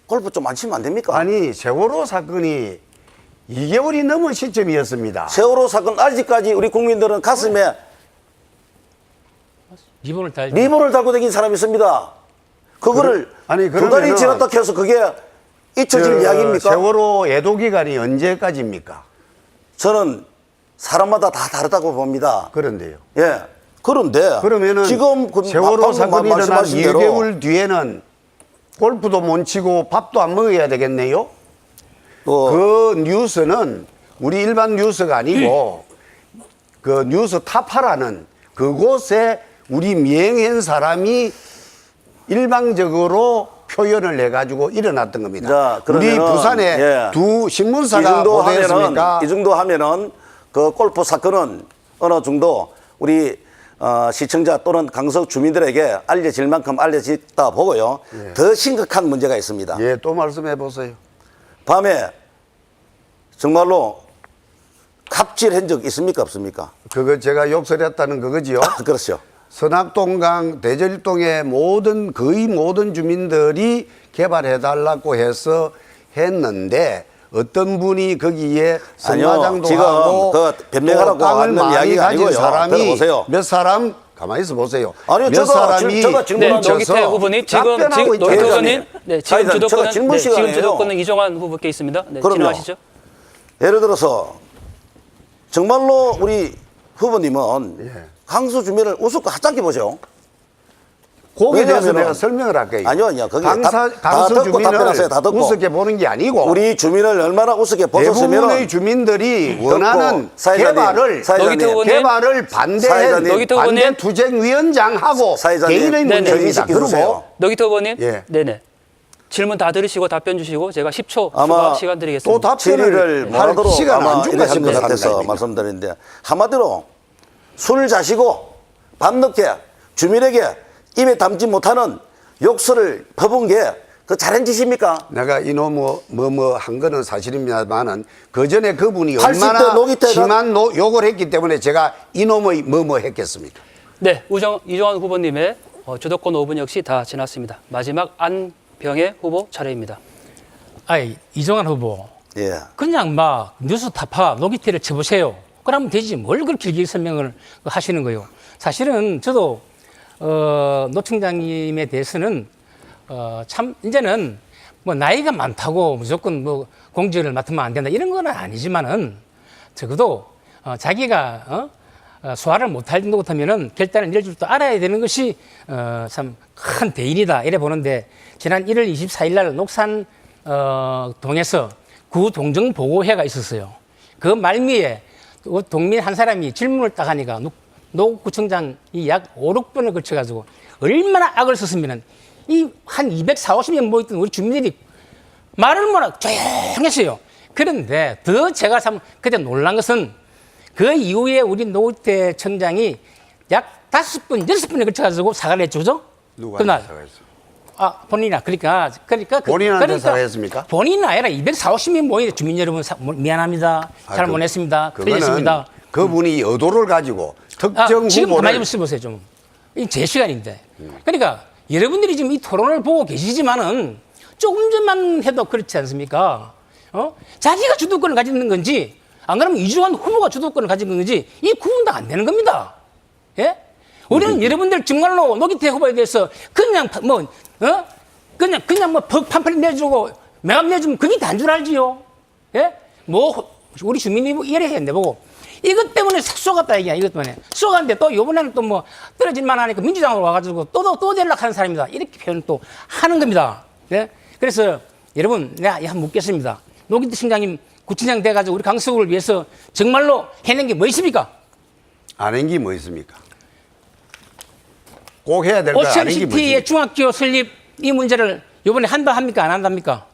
골프 좀 안 치면 안 됩니까? 아니 세월호 사건이 2개월이 넘은 시점이었습니다. 세월호 사건 아직까지 우리 국민들은 가슴에 리본을 달고 다닌 사람이 있습니다. 그거를 아니, 두 달이 지났다 해서 그게 잊혀질 이야기입니까? 세월호 애도 기간이 언제까지입니까? 저는 사람마다 다 다르다고 봅니다. 그런데요. 예. 그런데 그러면은 지금 그 세월호 방금 사건이 일어난 말씀하신 대로 1개월 뒤에는 골프도 못 치고 밥도 안 먹어야 되겠네요. 그 뉴스는 우리 일반 뉴스가 아니고 그 뉴스 타파라는 그곳에 우리 미행한 사람이 일방적으로 표현을 해가지고 일어났던 겁니다. 자, 우리 그러면은, 부산에 예. 두 신문사가 보도했습니까? 이 정도 하면은 그 골프 사건은 어느 정도 우리 시청자 또는 강서 주민들에게 알려질 만큼 알려졌다 보고요. 예. 더 심각한 문제가 있습니다. 예, 또 말씀해 보세요. 밤에 정말로 갑질한 적 있습니까 없습니까? 그거 제가 욕설했다는 그거지요. 그렇죠. 선악동강 대절동의 거의 모든 주민들이 개발해달라고 해서 했는데 어떤 분이 거기에 아니요, 승마장도 지금 하고 그 변명하라고 또 땅을 하는 많이 이야기가 가진 아니고요. 사람이 들어보세요. 몇 사람 가만히 있어 보세요. 아니요, 몇 사람이 제가 질문한 네, 노기태 후보님 지금 답변하고 노기태 있잖아요. 후보님 네, 지금 사회자님, 제가 주도권은 질문 지금 시간이에요. 주도권은 이종환 후보께 있습니다. 네, 그럼요. 진행하시죠. 예를 들어서 정말로 우리 후보님은 예. 강서 주민을 우습고 하찮게 보죠. 거기에 대해서 왜냐하면은- 내가 설명을 할게요. 아니요. 거기 강서 다 듣고 주민을 답변하세요. 다 듣고. 우습게 보는 게 아니고 우리 주민을 얼마나 우습게 보셨으면 대부분의 주민들이 원하는 사회자님, 사회자님. 개발을 반대한 사회자님. 노기태 후보님. 반대 투쟁위원장하고 사회자님. 개인의 네네. 문제입니다. 인식해 주세요. 그리고 노기태 후보님, 예. 네네. 질문 다 들으시고 답변 주시고 제가 10초 아마 추가 시간 또 드리겠습니다. 답변을 질의를 할 뭐하도록 시간 안 아마 준 이래 것인 한것 것 같아서 같아서 말씀드리는데 한마디로 술 자시고 밤늦게 주민에게 입에 담지 못하는 욕설을 퍼본 게 그 잘한 짓입니까? 내가 이놈 뭐 한 거는 사실입니다만은 그 전에 그분이 80대 얼마나 노기태가- 심한 욕을 했기 때문에 제가 이놈의 뭐 했겠습니까? 네, 이종환 후보님의 주도권 5분 역시 다 지났습니다. 마지막 안병혜 후보 차례입니다. 아이, 이종환 후보. 예. 그냥 막 뉴스 타파 노기태를 쳐보세요. 그러면 되지. 뭘 그렇게 길게 설명을 하시는 거예요. 사실은 저도 노 총장님에 대해서는 참 이제는 뭐 나이가 많다고 무조건 뭐 공직을 맡으면 안 된다 이런 건 아니지만은 적어도 자기가 소화를 못할 정도 같으면은 결단을 내릴 줄도 알아야 되는 것이 참 큰 대인이다 이래 보는데 지난 1월 24일 날 녹산 동에서 구동정보고회가 있었어요. 그 말미에 동민 한 사람이 질문을 딱 하니까 노 구청장이 약 5, 6번을 거쳐가지고 얼마나 악을 썼으면은 이 한 240명 모였던 우리 주민들이 말을 뭐라 조용했어요. 그런데 더 제가 참 그때 놀란 것은 그 이후에 우리 노기태 청장이 약 5번, 6번에 걸쳐가지고 사과를 했죠. 누구한테 사과했어요? 본인이나 그러니까 본인한테 사과했습니까? 본인은 아니라 240명 모인 주민 여러분 미안합니다. 잘못했습니다. 틀렸습니다. 그분이 의도를 가지고 특정 지금 가만히 후보를 좀 써보세요. 좀. 이 제 시간인데. 그러니까 여러분들이 지금 이 토론을 보고 계시지만은 조금 전만 해도 그렇지 않습니까? 자기가 주도권을 가지는 건지 안 그러면 이종환 후보가 주도권을 가지는 건지 이 구분도 안 되는 겁니다. 예? 우리는 여러분들 정말로 노기태 후보에 대해서 그냥 그냥 뭐 판판이 내주고 매감 내주면 그게 단 줄 알지요. 예? 뭐 우리 주민이 이래 했는데 보고 이것 때문에 쏘갔다 얘기야. 이것 때문에 쏘갔는데 또 이번에는 또 뭐 떨어질만 하니까 민주당으로 와가지고 또 연락하는 사람이다. 이렇게 표현을 또 하는 겁니다. 예? 그래서 여러분 내가 한번 묻겠습니다. 노기태 청장님 구청장 돼가지고 우리 강서구를 위해서 정말로 해낸 게 뭐 있습니까? 안 한 게 뭐 있습니까? 꼭 해야 될 거 아닌 게 뭐 오션시티의 있습니까? 중학교 설립 이 문제를 이번에 한다 합니까? 안 한답니까?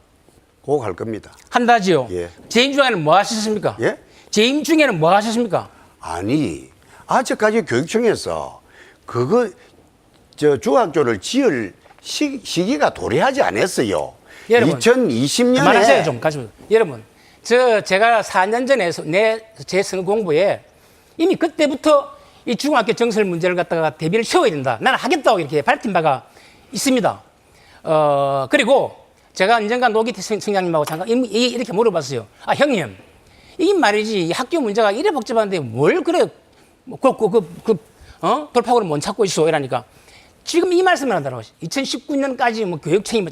꼭 할 겁니다. 한다지요. 예. 재임 중에는 뭐 하셨습니까? 예? 재임 중에는 뭐 하셨습니까? 아니 아직까지 교육청에서 그거 중학교를 지을 시기가 도래하지 않았어요. 여러분, 2020년에 그만하세요 좀 가시면. 여러분, 제가 4년 전에 제 선거 공부에 이미 그때부터 이 중학교 정설 문제를 갖다가 대비를 세워야 된다. 나는 하겠다고 이렇게 밝힌 바가 있습니다. 그리고 제가 언젠가 노기태 청장님하고 잠깐 이렇게 물어봤어요. 형님, 이 말이지 이 학교 문제가 이래 복잡한데 뭘 그래 돌파구를 못 찾고 있어 이러니까 지금 이 말씀을 한다고 2019년까지 뭐 교육청이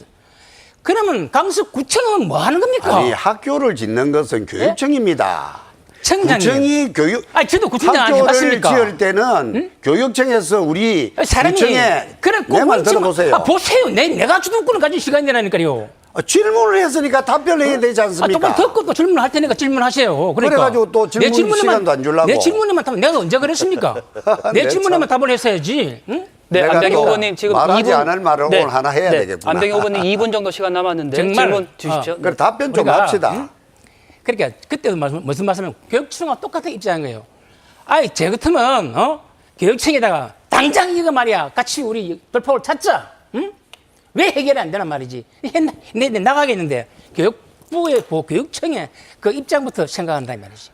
그러면 강서구청은 뭐 하는 겁니까? 아니 학교를 짓는 것은 교육청입니다. 청장님. 구청이 교육 아니, 저도 구청장 안 학교를 해봤습니까? 지을 때는 교육청에서 우리 사람이 구청에 그래 내 말 들어보세요. 보세요. 내가 주도권을 가진 시간이라니까요. 질문을 했으니까 답변해야 되지 않습니까? 똑바로 듣고 또 질문할 테니까 질문하세요. 그러니까. 그래가지고 또 질문 시간도 안 주려고. 내 질문에만 답 내가 언제 그랬습니까? 내 네, 질문에만 참. 답을 했어야지. 응? 네, 내가 안병희 또 후보님 지금 말하지 2분 않을 말을 오늘 하나 해야 되겠구나. 안병희 후보님 2분 정도 시간 남았는데 정말, 질문 주십시오. 그래 답변 좀 우리가, 합시다. 응? 그러니까 그때도 무슨 말씀이면 교육청과 똑같은 입장인 거예요. 아이 제 같으면 교육청에다가 당장 이거 말이야 같이 우리 돌파구를 찾자. 응? 왜 해결이 안 되란 말이지. 내 나가겠는데 교육부의 교육청의 그 입장부터 생각한다는 말이지.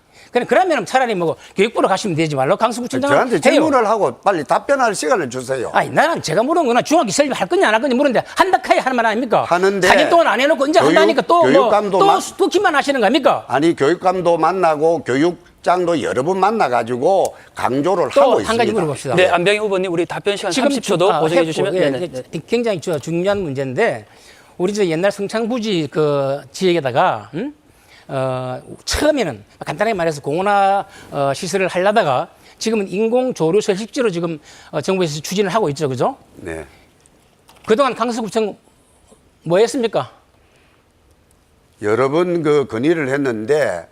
그러면 차라리 뭐 교육부로 가시면 되지 말로 강서구청장 저한테 질문을 하고 빨리 답변할 시간을 주세요. 아니 나는 제가 물은 거는 중학교 설립 할 거냐 안 할 거냐 물었는데 한다 카야 하는 말 아닙니까? 하는데 4년 동안 안 해놓고 언제 한다니까 교육감도 또 기만 하시는 거 아닙니까? 아니 교육감도 만나고 교육장도 여러 번 만나가지고 강조를 또 하고 한 있습니다. 가지 물어봅시다. 네, 안병희 후보님 우리 답변 시간 30초도 보정해 주시면 예, 네네. 굉장히 중요한 문제인데 우리 저 옛날 성창부지 그 지역에다가 처음에는 간단하게 말해서 공원화 시설을 하려다가 지금은 인공조류설 실제로 지금 정부에서 추진을 하고 있죠, 그죠? 네. 그동안 강서구청 뭐 했습니까? 여러 번 그 건의를 했는데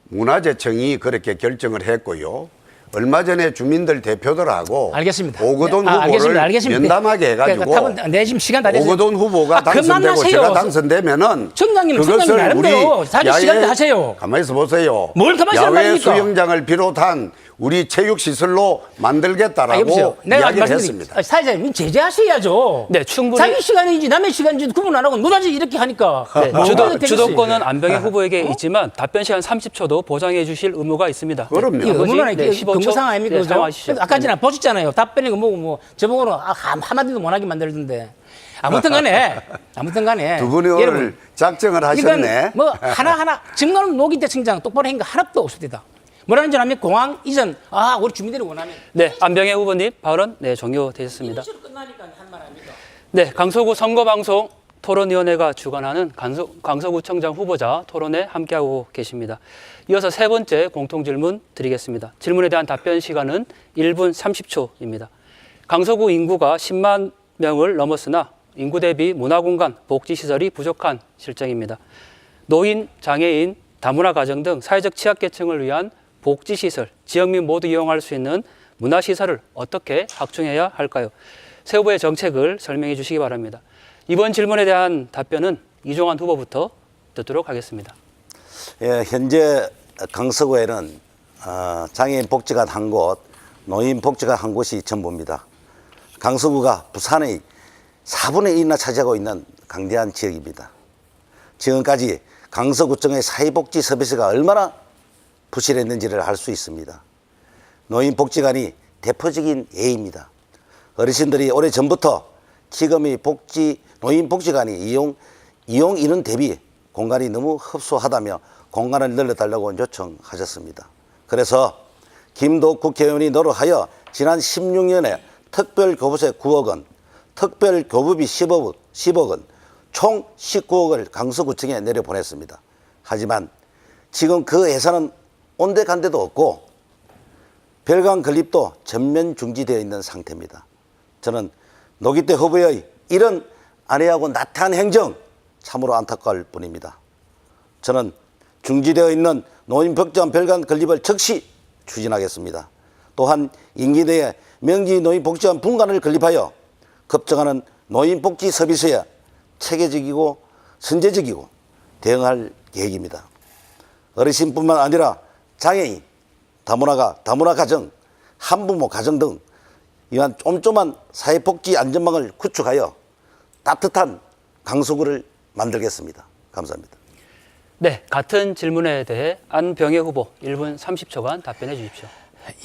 문화재청이 그렇게 결정을 했고요. 얼마 전에 주민들 대표들하고 알겠습니다. 오거돈 네, 후보를 알겠습니다. 면담하게 해가지고 그러니까 내 지금 시간 다 됐어요. 오거돈 후보가 당선되고 그만하세요. 제가 당선되면은 청장님, 청장님 나름대로 자기 시간도 하세요. 가만히 있어 보세요. 뭘 가만히 있으란 야외 말입니까? 수영장을 비롯한 우리 체육시설로 만들겠다라고 여보세요. 내가 이야기를 했습니다. 사회자님 제재하셔야죠. 네, 충분히 자기 시간인지 남의 시간인지 구분 안 하고 무단지 이렇게 하니까. 네, 뭐가 되겠어요? 주도권은 안병희 후보에게 있지만 답변 시간 30초도 보장해 주실 의무가 있습니다. 그럼요. 이 의무는 네, 15초. 근거상 아닙니까? 네, 그죠? 상황하시죠. 아까 전에 보셨잖아요. 답변이 뭐고 뭐 저보고는 한마디도 못하게 만들던데. 아무튼 간에 두 분이 여러분, 오늘 작정을 이건 하셨네. 뭐 하나하나 정말 노기 대청장 똑바로 한 거 하나도 없습니다. 뭐라는 줄 아면 공항 이전 우리 주민들이 원하면 네, 안병희 후보님 발언 종료되셨습니다. 이런 식으로 끝나니까 한 말 아닙니까? 네, 강서구 선거방송 토론위원회가 주관하는 강서구청장 후보자 토론에 함께하고 계십니다. 이어서 세 번째 공통질문 드리겠습니다. 질문에 대한 답변 시간은 1분 30초입니다. 강서구 인구가 10만 명을 넘었으나 인구 대비 문화공간, 복지시설이 부족한 실정입니다. 노인, 장애인, 다문화 가정 등 사회적 취약계층을 위한 복지시설, 지역민 모두 이용할 수 있는 문화시설을 어떻게 확충해야 할까요? 새 후보의 정책을 설명해 주시기 바랍니다. 이번 질문에 대한 답변은 이종환 후보부터 듣도록 하겠습니다. 예, 현재 강서구에는 장애인 복지관 한 곳, 노인 복지관 한 곳이 전부입니다. 강서구가 부산의 4분의 1이나 차지하고 있는 강대한 지역입니다. 지금까지 강서구청의 사회복지 서비스가 얼마나 부실했는지를 알 수 있습니다. 노인복지관이 대표적인 예입니다. 어르신들이 오래전부터 지금의 노인복지관이 이용 인원 대비 공간이 너무 협소하다며 공간을 늘려달라고 요청하셨습니다. 그래서 김도욱 국회의원이 노력하여 지난 16년에 특별교부세 9억 원, 특별교부비 10억 원, 총 19억을 강서구청에 내려보냈습니다. 하지만 지금 그 예산은 온데간데도 없고 별강 건립도 전면 중지되어 있는 상태입니다. 저는 노기태 후보의 이런 안해하고 나태한 행정 참으로 안타까울 뿐입니다. 저는 중지되어 있는 노인복지관 별강 건립을 즉시 추진하겠습니다. 또한 임기 내에 명지 노인복지관 분관을 건립하여 급증하는 노인복지 서비스에 체계적이고 선제적이고 대응할 계획입니다. 어르신뿐만 아니라 장애인, 다문화 가정, 한부모 가정 등 이러한 쫌쫌한 사회복지 안전망을 구축하여 따뜻한 강서구를 만들겠습니다. 감사합니다. 네, 같은 질문에 대해 안병희 후보 1분 30초간 답변해 주십시오.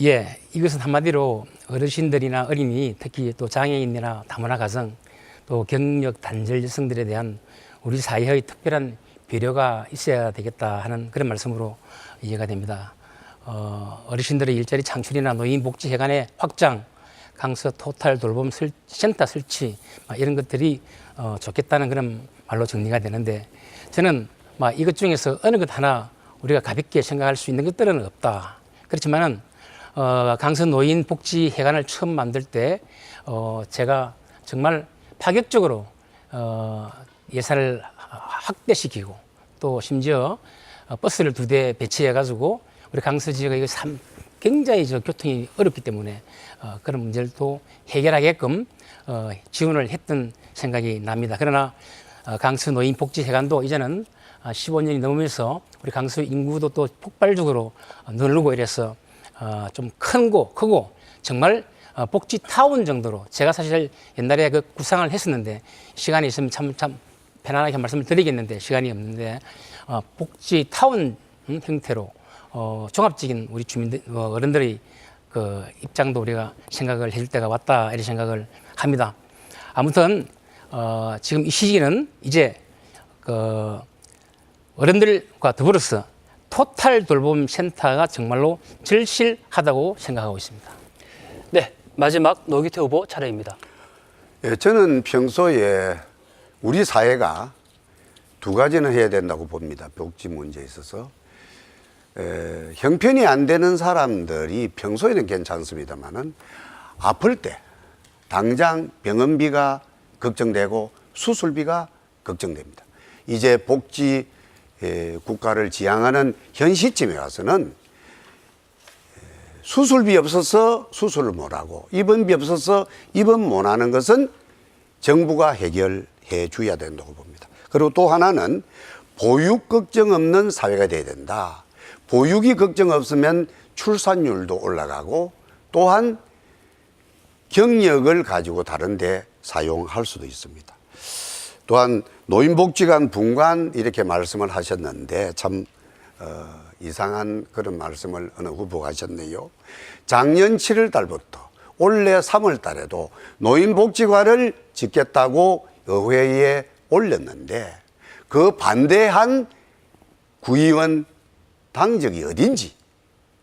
예, 이것은 한마디로 어르신들이나 어린이, 특히 또 장애인이나 다문화 가정, 또 경력 단절 여성들에 대한 우리 사회의 특별한 배려가 있어야 되겠다 하는 그런 말씀으로 이해가 됩니다. 어르신들의 일자리 창출이나 노인복지회관의 확장, 강서 토탈 돌봄 센터 설치 이런 것들이 좋겠다는 그런 말로 정리가 되는데 저는 이것 중에서 어느 것 하나 우리가 가볍게 생각할 수 있는 것들은 없다. 그렇지만은 강서 노인 복지회관을 처음 만들 때 제가 정말 파격적으로 예산을 확대시키고 또 심지어 버스를 2대 배치해 가지고 우리 강서 지역에 이거 굉장히 교통이 어렵기 때문에 그런 문제를 또 해결하게끔 지원을 했던 생각이 납니다. 그러나 강서 노인 복지회관도 이제는 15년이 넘으면서 우리 강서 인구도 또 폭발적으로 늘고 이래서 좀 크고 정말 복지타운 정도로 제가 사실 옛날에 그 구상을 했었는데 시간이 있으면 참 편안하게 말씀을 드리겠는데 시간이 없는데 복지타운 형태로 종합적인 우리 주민들 어른들의 그 입장도 우리가 생각을 해줄 때가 왔다 이런 생각을 합니다. 아무튼 지금 이 시기는 이제 그 어른들과 더불어서 토탈 돌봄 센터가 정말로 절실하다고 생각하고 있습니다. 네, 마지막 노기태 후보 차례입니다. 예, 저는 평소에 우리 사회가 2가지는 해야 된다고 봅니다. 복지 문제에 있어서. 형편이 안 되는 사람들이 평소에는 괜찮습니다만은 아플 때 당장 병원비가 걱정되고 수술비가 걱정됩니다. 이제 복지 국가를 지향하는 현 시점에 와서는 수술비 없어서 수술을 못하고 입원비 없어서 입원 못하는 것은 정부가 해결해 줘야 된다고 봅니다. 그리고 또 하나는 보육 걱정 없는 사회가 돼야 된다. 보육이 걱정 없으면 출산율도 올라가고 또한 경력을 가지고 다른 데 사용할 수도 있습니다. 또한 노인복지관 분관 이렇게 말씀을 하셨는데 참 이상한 그런 말씀을 어느 후보가 하셨네요. 작년 7월 달부터 올해 3월 달에도 노인복지관을 짓겠다고 의회에 올렸는데 그 반대한 구의원 당적이 어딘지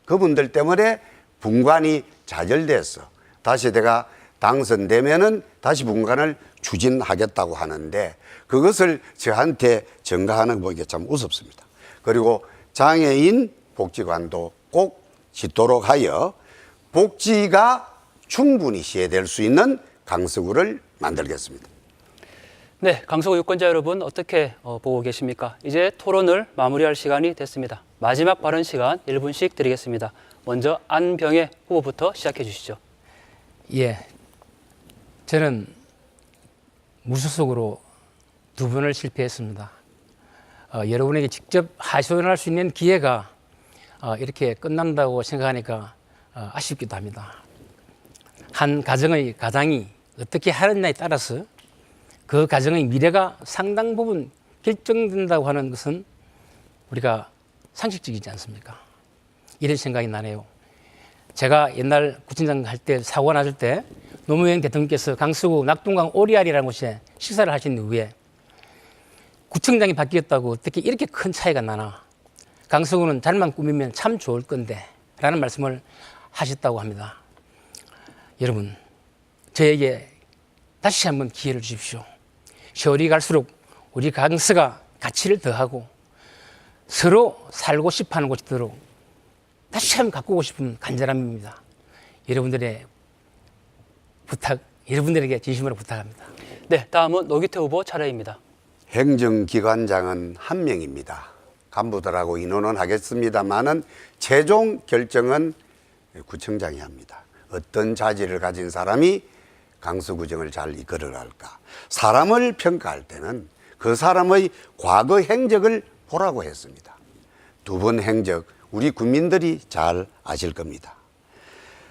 그분들 때문에 분관이 좌절돼서 다시 내가 당선되면은 다시 분관을 추진하겠다고 하는데 그것을 저한테 전가하는 거 보기가 참 우습습니다. 그리고 장애인 복지관도 꼭 짓도록 하여 복지가 충분히 시행될 수 있는 강서구를 만들겠습니다. 네, 강서구 유권자 여러분 어떻게 보고 계십니까? 이제 토론을 마무리할 시간이 됐습니다. 마지막 발언 시간 1분씩 드리겠습니다. 먼저 안병혜 후보부터 시작해 주시죠. 예, 저는 무소속으로 2번을 실패했습니다. 여러분에게 직접 하소연할 수 있는 기회가 이렇게 끝난다고 생각하니까 아쉽기도 합니다. 한 가정이 어떻게 하느냐에 따라서 그 가정의 미래가 상당 부분 결정된다고 하는 것은 우리가 상식적이지 않습니까? 이런 생각이 나네요. 제가 옛날 구청장 할 때 사고가 났을 때 노무현 대통령께서 강서구 낙동강 오리알이라는 곳에 식사를 하신 후에 구청장이 바뀌었다고 어떻게 이렇게 큰 차이가 나나? 강서구는 잘만 꾸미면 참 좋을 건데 라는 말씀을 하셨다고 합니다. 여러분, 저에게 다시 한번 기회를 주십시오. 세월이 갈수록 우리 강서가 가치를 더하고 서로 살고 싶어하는 곳이 되도록 다시 한번 가꾸고 싶은 간절함입니다. 여러분들의 부탁, 여러분들에게 진심으로 부탁합니다. 네, 다음은 노기태 후보 차례입니다. 행정기관장은 한 명입니다. 간부들하고 의논은 하겠습니다만은 최종 결정은 구청장이 합니다. 어떤 자질을 가진 사람이 강서구청을 잘 이끌어갈까. 사람을 평가할 때는 그 사람의 과거 행적을 보라고 했습니다. 2번 행적 우리 국민들이 잘 아실 겁니다.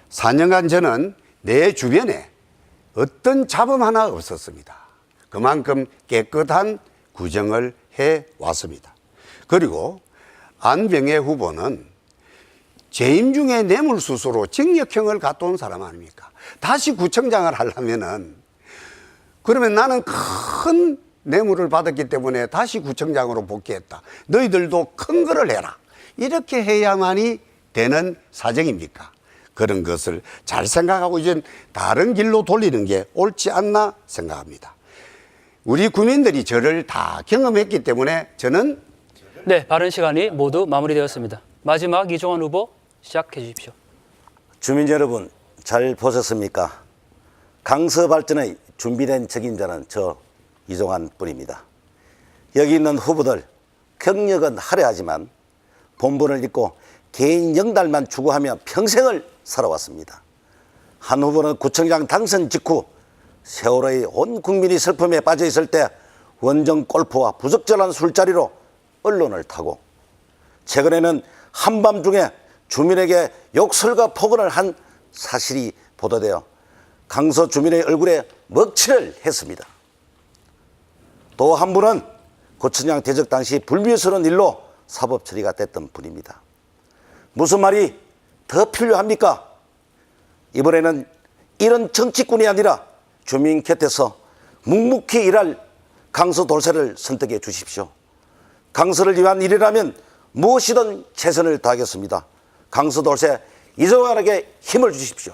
4년간 저는 내 주변에 어떤 잡음 하나 없었습니다. 그만큼 깨끗한 구정을 해왔습니다. 그리고 안병혜 후보는 재임 중에 뇌물수수로 징역형을 갔다 온 사람 아닙니까? 다시 구청장을 하려면은 그러면 나는 큰 뇌물을 받았기 때문에 다시 구청장으로 복귀했다. 너희들도 큰 거를 해라. 이렇게 해야만이 되는 사정입니까? 그런 것을 잘 생각하고 이제 다른 길로 돌리는 게 옳지 않나 생각합니다. 우리 국민들이 저를 다 경험했기 때문에 저는 네, 발언 시간이 모두 마무리되었습니다. 마지막 이종환 후보 시작해 주십시오. 주민 여러분, 잘 보셨습니까? 강서 발전의 준비된 책임자는 저 이종환 뿐입니다. 여기 있는 후보들 경력은 화려하지만 본분을 잊고 개인 영달만 추구하며 평생을 살아왔습니다. 한 후보는 구청장 당선 직후 세월호의 온 국민이 슬픔에 빠져 있을 때 원정 골프와 부적절한 술자리로 언론을 타고, 최근에는 한밤중에 주민에게 욕설과 폭언을 한 사실이 보도되어 강서 주민의 얼굴에 먹칠을 했습니다. 또 한 분은 구청장 대적 당시 불미스러운 일로 사법 처리가 됐던 분입니다. 무슨 말이 더 필요합니까? 이번에는 이런 정치꾼이 아니라 주민 곁에서 묵묵히 일할 강서 돌쇠를 선택해 주십시오. 강서를 위한 일이라면 무엇이든 최선을 다하겠습니다. 강서 돌쇠 이종환에게 힘을 주십시오.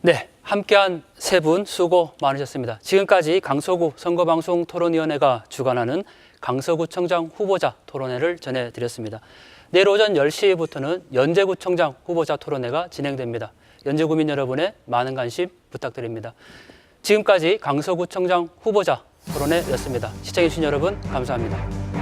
네, 함께한 세 분 수고 많으셨습니다. 지금까지 강서구 선거방송 토론위원회가 주관하는 강서구청장 후보자 토론회를 전해드렸습니다. 내일 오전 10시부터는 연제구청장 후보자 토론회가 진행됩니다. 연제구민 여러분의 많은 관심 부탁드립니다. 지금까지 강서구청장 후보자 토론회였습니다. 시청해주신 여러분 감사합니다.